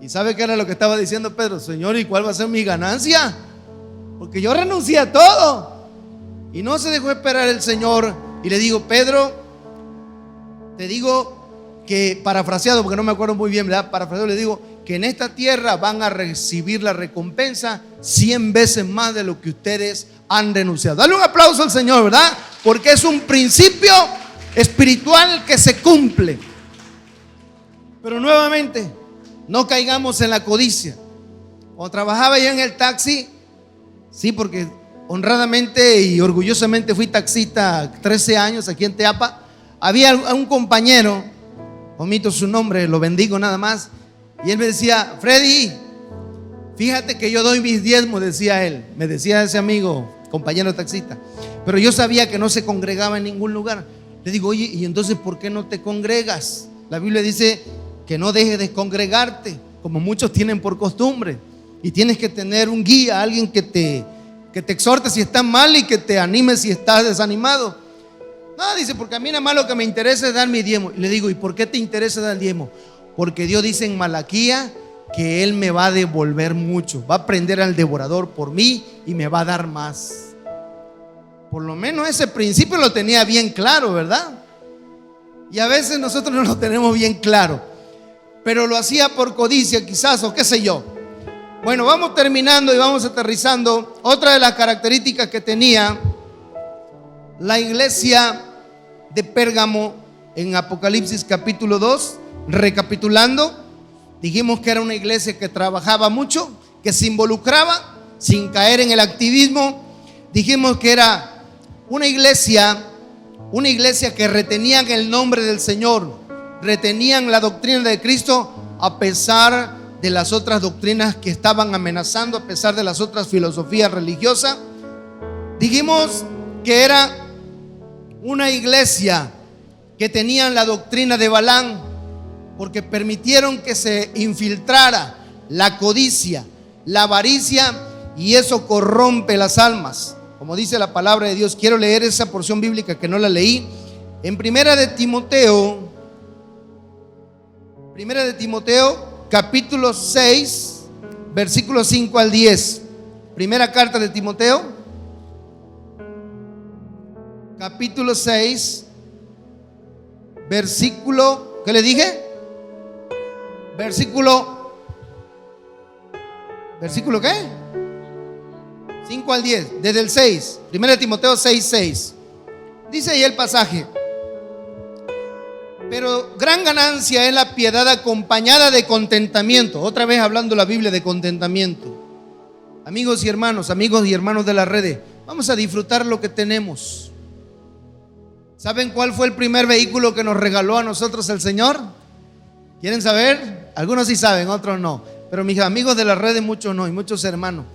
¿Y sabe qué era lo que estaba diciendo Pedro? Señor, ¿y cuál va a ser mi ganancia? Porque yo renuncié a todo. Y no se dejó esperar el Señor. Y le digo, Pedro, te digo que, parafraseado, porque no me acuerdo muy bien, ¿verdad? Parafraseado, le digo que en esta tierra van a recibir la recompensa 100 veces más de lo que ustedes han renunciado. Dale un aplauso al Señor, ¿verdad? Porque es un principio espiritual que se cumple. Pero nuevamente, no caigamos en la codicia. Cuando trabajaba yo en el taxi, sí, porque honradamente y orgullosamente fui taxista 13 años aquí en Teapa. Había un compañero, omito su nombre, lo bendigo nada más, y él me decía, Freddy, fíjate que yo doy mis diezmos, decía él, me decía ese amigo, compañero taxista, pero yo sabía que no se congregaba en ningún lugar. Le digo, oye, ¿y entonces por qué no te congregas? La Biblia dice que no dejes de congregarte, como muchos tienen por costumbre, y tienes que tener un guía, alguien que te exhorte si estás mal y que te anime si estás desanimado. No, dice, porque a mí nada más lo que me interesa es dar mi diezmo. Y le digo, ¿y por qué te interesa dar el diezmo? Porque Dios dice en Malaquía que Él me va a devolver mucho, va a prender al devorador por mí y me va a dar más. Por lo menos ese principio lo tenía bien claro, ¿verdad? Y a veces nosotros no lo tenemos bien claro, pero lo hacía por codicia quizás, o qué sé yo. Bueno, vamos terminando y vamos aterrizando. Otra de las características que tenía la iglesia de Pérgamo en Apocalipsis capítulo 2, recapitulando, dijimos que era una iglesia que trabajaba mucho, que se involucraba sin caer en el activismo. Dijimos que era una iglesia que retenían el nombre del Señor, retenían la doctrina de Cristo a pesar de las otras doctrinas que estaban amenazando, a pesar de las otras filosofías religiosas. Dijimos que era una iglesia que tenían la doctrina de Balaam, porque permitieron que se infiltrara la codicia, la avaricia, y eso corrompe las almas. Como dice la palabra de Dios, quiero leer esa porción bíblica que no la leí. En Primera de Timoteo, capítulo 6, versículos 5 al 10. Primera carta de Timoteo, capítulo 6, versículo, ¿qué le dije? Versículo ¿qué? 5 al 10, desde el 6, 1 Timoteo 6, 6. Dice ahí el pasaje: pero gran ganancia es la piedad acompañada de contentamiento. Otra vez hablando la Biblia de contentamiento. Amigos y hermanos de las redes, vamos a disfrutar lo que tenemos. ¿Saben cuál fue el primer vehículo que nos regaló a nosotros el Señor? ¿Quieren saber? Algunos sí saben, otros no. Pero mis amigos de las redes, muchos no, y muchos hermanos.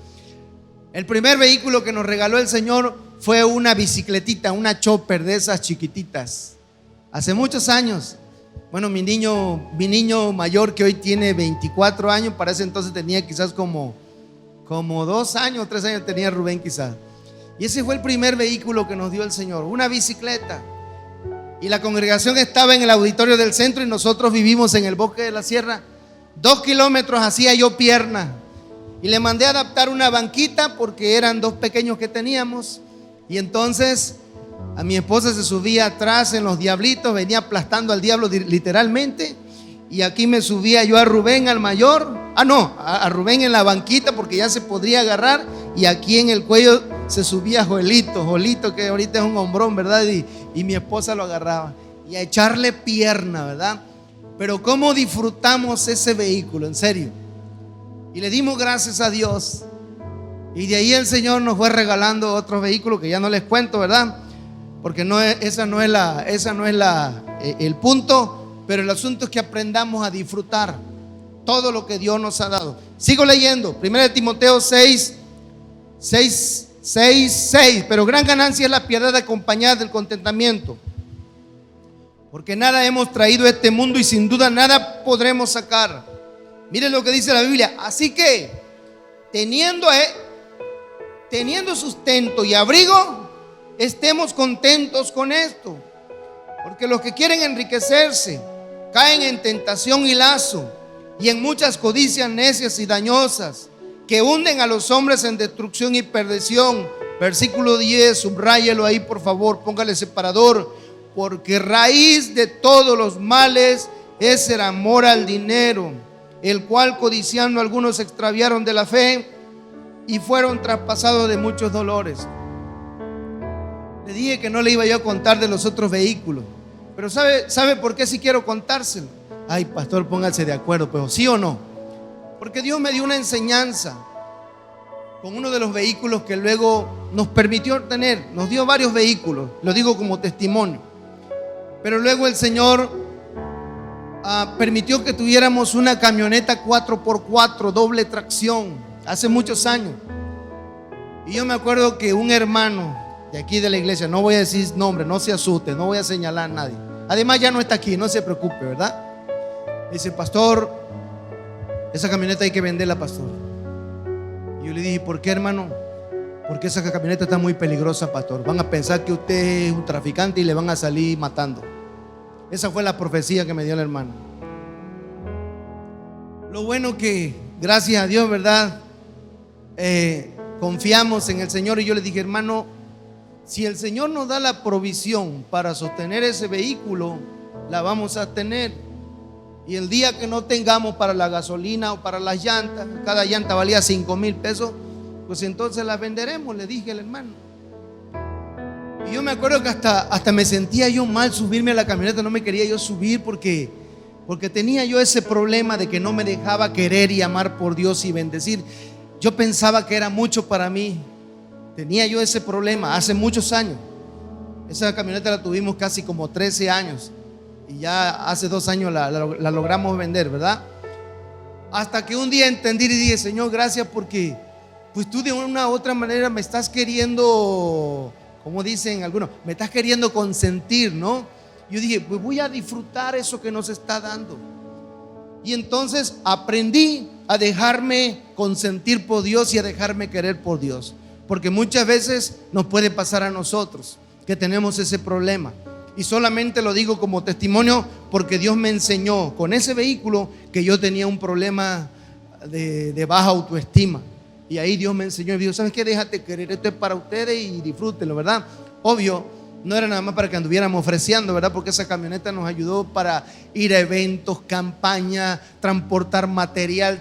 El primer vehículo que nos regaló el Señor fue una bicicletita, una chopper de esas chiquititas. Hace muchos años. Bueno, mi niño mayor, que hoy tiene 24 años, para ese entonces tenía quizás como 2 años, 3 años tenía Rubén quizás. Y ese fue el primer vehículo que nos dio el Señor, una bicicleta. Y la congregación estaba en el auditorio del centro y nosotros vivimos en el bosque de la sierra. 2 kilómetros hacía yo pierna. Y le mandé a adaptar una banquita porque eran 2 pequeños que teníamos. Y entonces a mi esposa se subía atrás en los diablitos, venía aplastando al diablo literalmente. Y aquí me subía yo a Rubén, al mayor. A Rubén en la banquita porque ya se podría agarrar. Y aquí en el cuello se subía Jolito, que ahorita es un hombrón, ¿verdad? Y mi esposa lo agarraba. Y a echarle pierna, ¿verdad? Pero cómo disfrutamos ese vehículo, en serio. Y le dimos gracias a Dios. Y de ahí el Señor nos fue regalando otros vehículos que ya no les cuento, ¿verdad? Porque esa no es el punto. Pero el asunto es que aprendamos a disfrutar todo lo que Dios nos ha dado. Sigo leyendo, 1 Timoteo 6, 6. Pero gran ganancia es la piedad acompañada del contentamiento, porque nada hemos traído a este mundo y sin duda nada podremos sacar. Miren lo que dice la Biblia. Así que teniendo sustento y abrigo, estemos contentos con esto. Porque los que quieren enriquecerse caen en tentación y lazo, y en muchas codicias necias y dañosas, que hunden a los hombres en destrucción y perdición. Versículo 10, subráyelo ahí por favor, póngale separador. Porque raíz de todos los males es el amor al dinero, el cual codiciando algunos se extraviaron de la fe y fueron traspasados de muchos dolores. Le dije que no le iba yo a contar de los otros vehículos, pero ¿sabe por qué sí quiero contárselo? Ay, pastor, póngase de acuerdo, pero ¿sí o no? Porque Dios me dio una enseñanza con uno de los vehículos que luego nos permitió tener. Nos dio varios vehículos, lo digo como testimonio. Pero luego el Señor permitió que tuviéramos una camioneta 4x4 doble tracción hace muchos años. Y yo me acuerdo que un hermano de aquí de la iglesia, no voy a decir nombre, no se asuste, no voy a señalar a nadie. Además ya no está aquí, no se preocupe, ¿verdad? Dice, pastor, esa camioneta hay que venderla, pastor. Y yo le dije, ¿por qué, hermano? Porque esa camioneta está muy peligrosa, pastor. Van a pensar que usted es un traficante y le van a salir matando. Esa fue la profecía que me dio el hermano. Lo bueno que, gracias a Dios, ¿verdad? Confiamos en el Señor. Y yo le dije, hermano, si el Señor nos da la provisión para sostener ese vehículo, la vamos a tener. Y el día que no tengamos para la gasolina o para las llantas, cada llanta valía 5,000 pesos, pues entonces la venderemos, le dije al hermano. Y yo me acuerdo que hasta me sentía yo mal subirme a la camioneta, no me quería yo subir porque tenía yo ese problema de que no me dejaba querer y amar por Dios y bendecir. Yo pensaba que era mucho para mí. Tenía yo ese problema hace muchos años. Esa camioneta la tuvimos casi como 13 años y ya hace 2 años la logramos vender, ¿verdad? Hasta que un día entendí y dije: Señor, gracias, porque pues tú de una u otra manera me estás queriendo, como dicen algunos, me estás queriendo consentir, ¿no? Yo dije: pues voy a disfrutar eso que nos está dando. Y entonces aprendí a dejarme consentir por Dios y a dejarme querer por Dios, porque muchas veces nos puede pasar a nosotros que tenemos ese problema. Y solamente lo digo como testimonio porque Dios me enseñó con ese vehículo que yo tenía un problema de baja autoestima. Y ahí Dios me enseñó y dijo: ¿sabes qué? Déjate querer, esto es para ustedes y disfrútenlo, ¿verdad? Obvio, no era nada más para que anduviéramos ofreciendo, ¿verdad? Porque esa camioneta nos ayudó para ir a eventos, campañas, transportar material,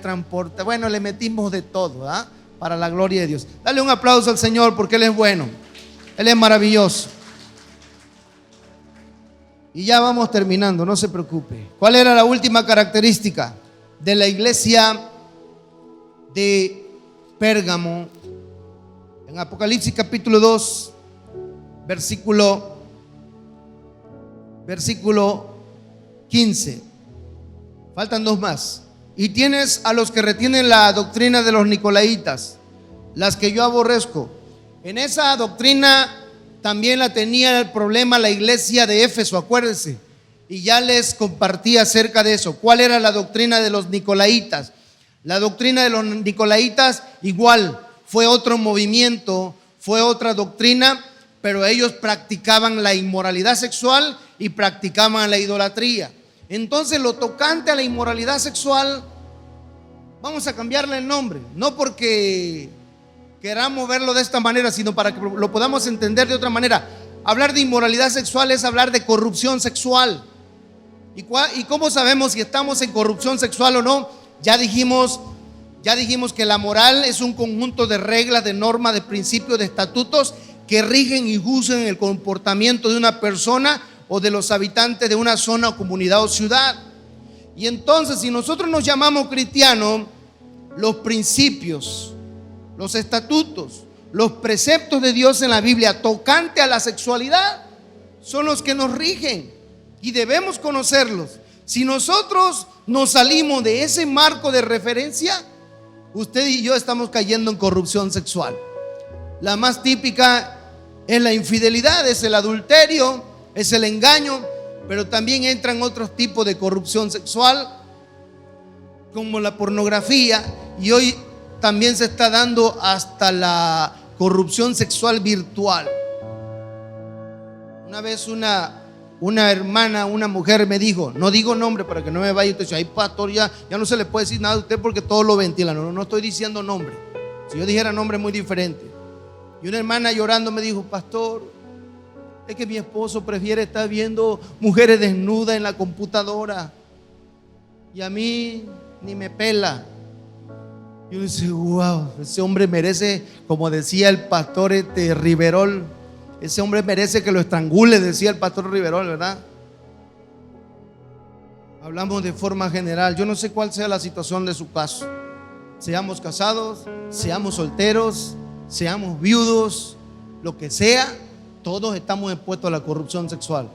bueno, le metimos de todo, ¿verdad? Para la gloria de Dios. Dale un aplauso al Señor porque Él es bueno, Él es maravilloso. Y ya vamos terminando, no se preocupe. ¿Cuál era la última característica de la iglesia de Pérgamo? En Apocalipsis capítulo 2, versículo 15. Faltan 2 más. Y tienes a los que retienen la doctrina de los nicolaítas, las que yo aborrezco. En esa doctrina también la tenía el problema la iglesia de Éfeso, acuérdense. Y ya les compartí acerca de eso. ¿Cuál era la doctrina de los nicolaítas? La doctrina de los nicolaítas igual fue otro movimiento, fue otra doctrina, pero ellos practicaban la inmoralidad sexual y practicaban la idolatría. Entonces, lo tocante a la inmoralidad sexual, vamos a cambiarle el nombre, no porque queramos verlo de esta manera, sino para que lo podamos entender de otra manera. Hablar de inmoralidad sexual es hablar de corrupción sexual. ¿Y cómo sabemos si estamos en corrupción sexual o no? Ya dijimos que la moral es un conjunto de reglas, de normas, de principios, de estatutos que rigen y juzgan el comportamiento de una persona o de los habitantes de una zona o comunidad o ciudad. Y entonces, si nosotros nos llamamos cristianos, los principios, los estatutos, los preceptos de Dios en la Biblia tocante a la sexualidad son los que nos rigen y debemos conocerlos. Si nosotros nos salimos de ese marco de referencia, usted y yo estamos cayendo en corrupción sexual. La más típica es la infidelidad, es el adulterio, es el engaño, pero también entran otros tipos de corrupción sexual como la pornografía, y hoy también se está dando hasta la corrupción sexual virtual. Una vez una hermana, una mujer me dijo, no digo nombre para que no me vaya, usted dice: ay, pastor, ya no se le puede decir nada a usted porque todo lo ventila. No estoy diciendo nombre. Si yo dijera nombre es muy diferente. Y una hermana llorando me dijo: pastor, es que mi esposo prefiere estar viendo mujeres desnudas en la computadora y a mí ni me pela. Yo dije: wow, ese hombre merece, como decía el pastor Riverol, ese hombre merece que lo estrangule, decía el pastor Riverol, ¿verdad? Hablamos de forma general. Yo no sé cuál sea la situación de su caso. Seamos casados, seamos solteros, seamos viudos, lo que sea, todos estamos expuestos a la corrupción sexual.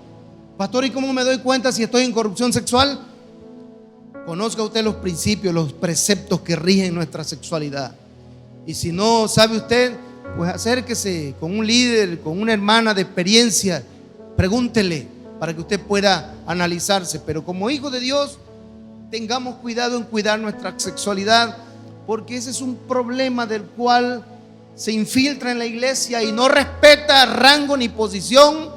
Pastor, ¿y cómo me doy cuenta si estoy en corrupción sexual? Conozca usted los principios, los preceptos que rigen nuestra sexualidad. Y si no sabe usted, pues acérquese con un líder, con una hermana de experiencia, pregúntele para que usted pueda analizarse. Pero como hijo de Dios, tengamos cuidado en cuidar nuestra sexualidad, porque ese es un problema del cual se infiltra en la iglesia y no respeta rango, ni posición,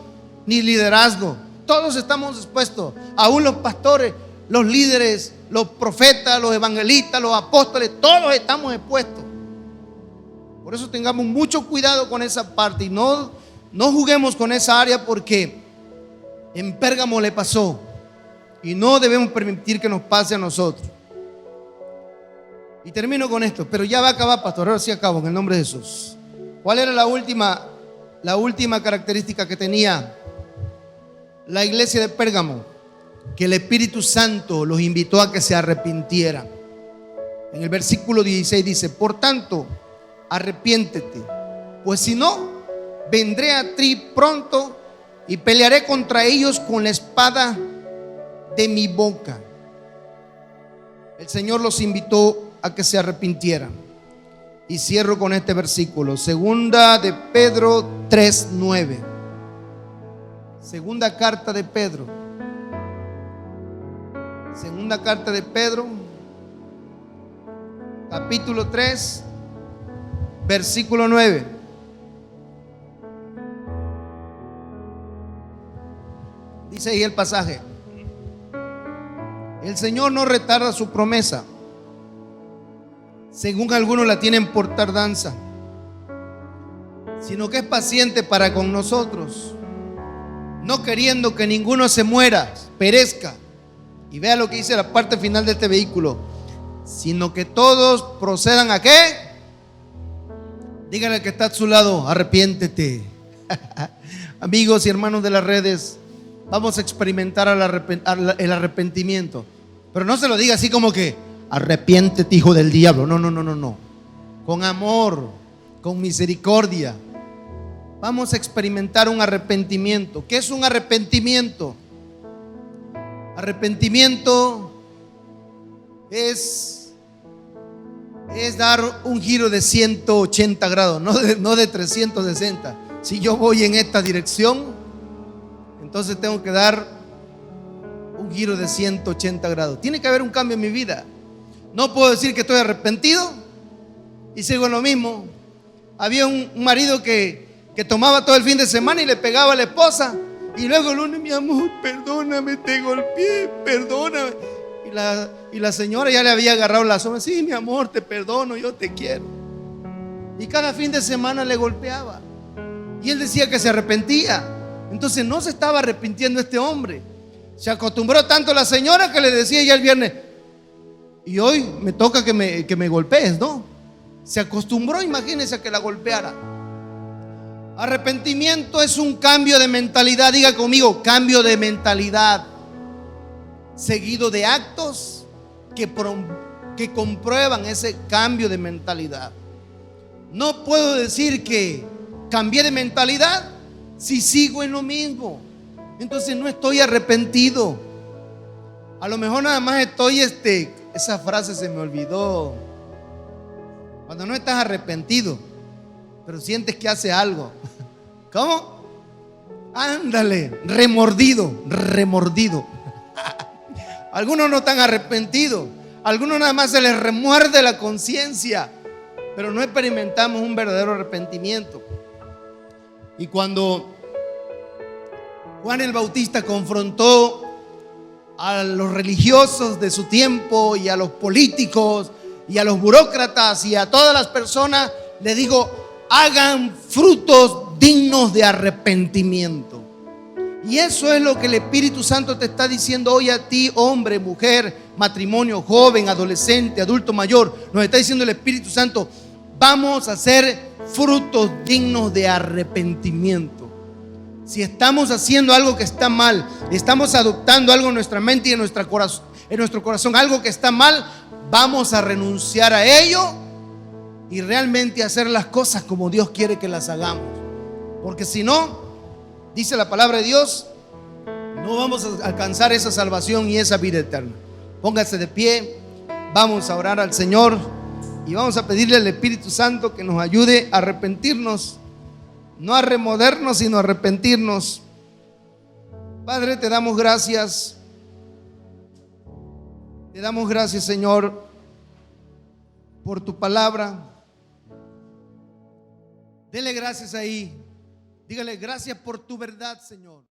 ni liderazgo. Todos estamos expuestos, aún los pastores, los líderes, los profetas, los evangelistas, los apóstoles, todos estamos expuestos. Por eso tengamos mucho cuidado con esa parte y no juguemos con esa área, porque en Pérgamo le pasó y no debemos permitir que nos pase a nosotros. Y termino con esto, pero ya va a acabar, pastor. Ahora sí acabo, en el nombre de Jesús. ¿Cuál era la última característica que tenía la iglesia de Pérgamo? Que el Espíritu Santo los invitó a que se arrepintieran. En el versículo 16 dice: por tanto, arrepiéntete, pues si no, vendré a ti pronto y pelearé contra ellos con la espada de mi boca. El Señor los invitó a que se arrepintieran. Y cierro con este versículo, segunda de Pedro 3:9. Segunda carta de Pedro. Segunda carta de Pedro, capítulo 3, versículo 9. Dice ahí el pasaje: el Señor no retarda su promesa, según algunos la tienen por tardanza, sino que es paciente para con nosotros, no queriendo que ninguno se muera, perezca. Y vea lo que dice la parte final de este versículo: sino que todos procedan ¿a qué? Dígale al que está a su lado: arrepiéntete. Amigos y hermanos de las redes, vamos a experimentar el arrepentimiento. Pero no se lo diga así como que arrepiéntete, hijo del diablo. No. Con amor, con misericordia. Vamos a experimentar un arrepentimiento. ¿Qué es un arrepentimiento? Arrepentimiento es dar un giro de 180 grados, no de 360. Si yo voy en esta dirección, entonces tengo que dar un giro de 180 grados. Tiene que haber un cambio en mi vida. No puedo decir que estoy arrepentido y sigo en lo mismo. Había un marido que tomaba todo el fin de semana y le pegaba a la esposa. Y luego el lunes: mi amor, perdóname, te golpeé, perdóname. Y la señora ya le había agarrado la sombra: sí, mi amor, te perdono, yo te quiero. Y cada fin de semana le golpeaba. Y él decía que se arrepentía. Entonces no se estaba arrepintiendo este hombre. Se acostumbró tanto a la señora que le decía ya el viernes: y hoy me toca que me golpees, ¿no? Se acostumbró, imagínense, a que la golpeara. Arrepentimiento es un cambio de mentalidad. Diga conmigo: cambio de mentalidad, seguido de actos que comprueban ese cambio de mentalidad. No puedo decir que cambié de mentalidad si sigo en lo mismo. Entonces no estoy arrepentido. A lo mejor nada más estoy esa frase se me olvidó. Cuando no estás arrepentido, pero sientes que hace algo. ¿Cómo? Ándale, remordido. Algunos no están arrepentidos. Algunos nada más se les remuerde la conciencia, pero no experimentamos un verdadero arrepentimiento. Y cuando Juan el Bautista confrontó a los religiosos de su tiempo y a los políticos y a los burócratas y a todas las personas, le dijo: hagan frutos dignos de arrepentimiento. Y eso es lo que el Espíritu Santo te está diciendo hoy a ti, hombre, mujer, matrimonio, joven, adolescente, adulto mayor. Nos está diciendo el Espíritu Santo: vamos a hacer frutos dignos de arrepentimiento. Si estamos haciendo algo que está mal, estamos adoptando algo en nuestra mente y en nuestro corazón, algo que está mal, vamos a renunciar a ello y realmente hacer las cosas como Dios quiere que las hagamos. Porque si no, dice la palabra de Dios, no vamos a alcanzar esa salvación y esa vida eterna. Póngase de pie, vamos a orar al Señor y vamos a pedirle al Espíritu Santo que nos ayude a arrepentirnos. No a removernos, sino a arrepentirnos. Padre, te damos gracias. Te damos gracias, Señor, por tu palabra. Dele gracias ahí. Dígale: gracias por tu verdad, Señor.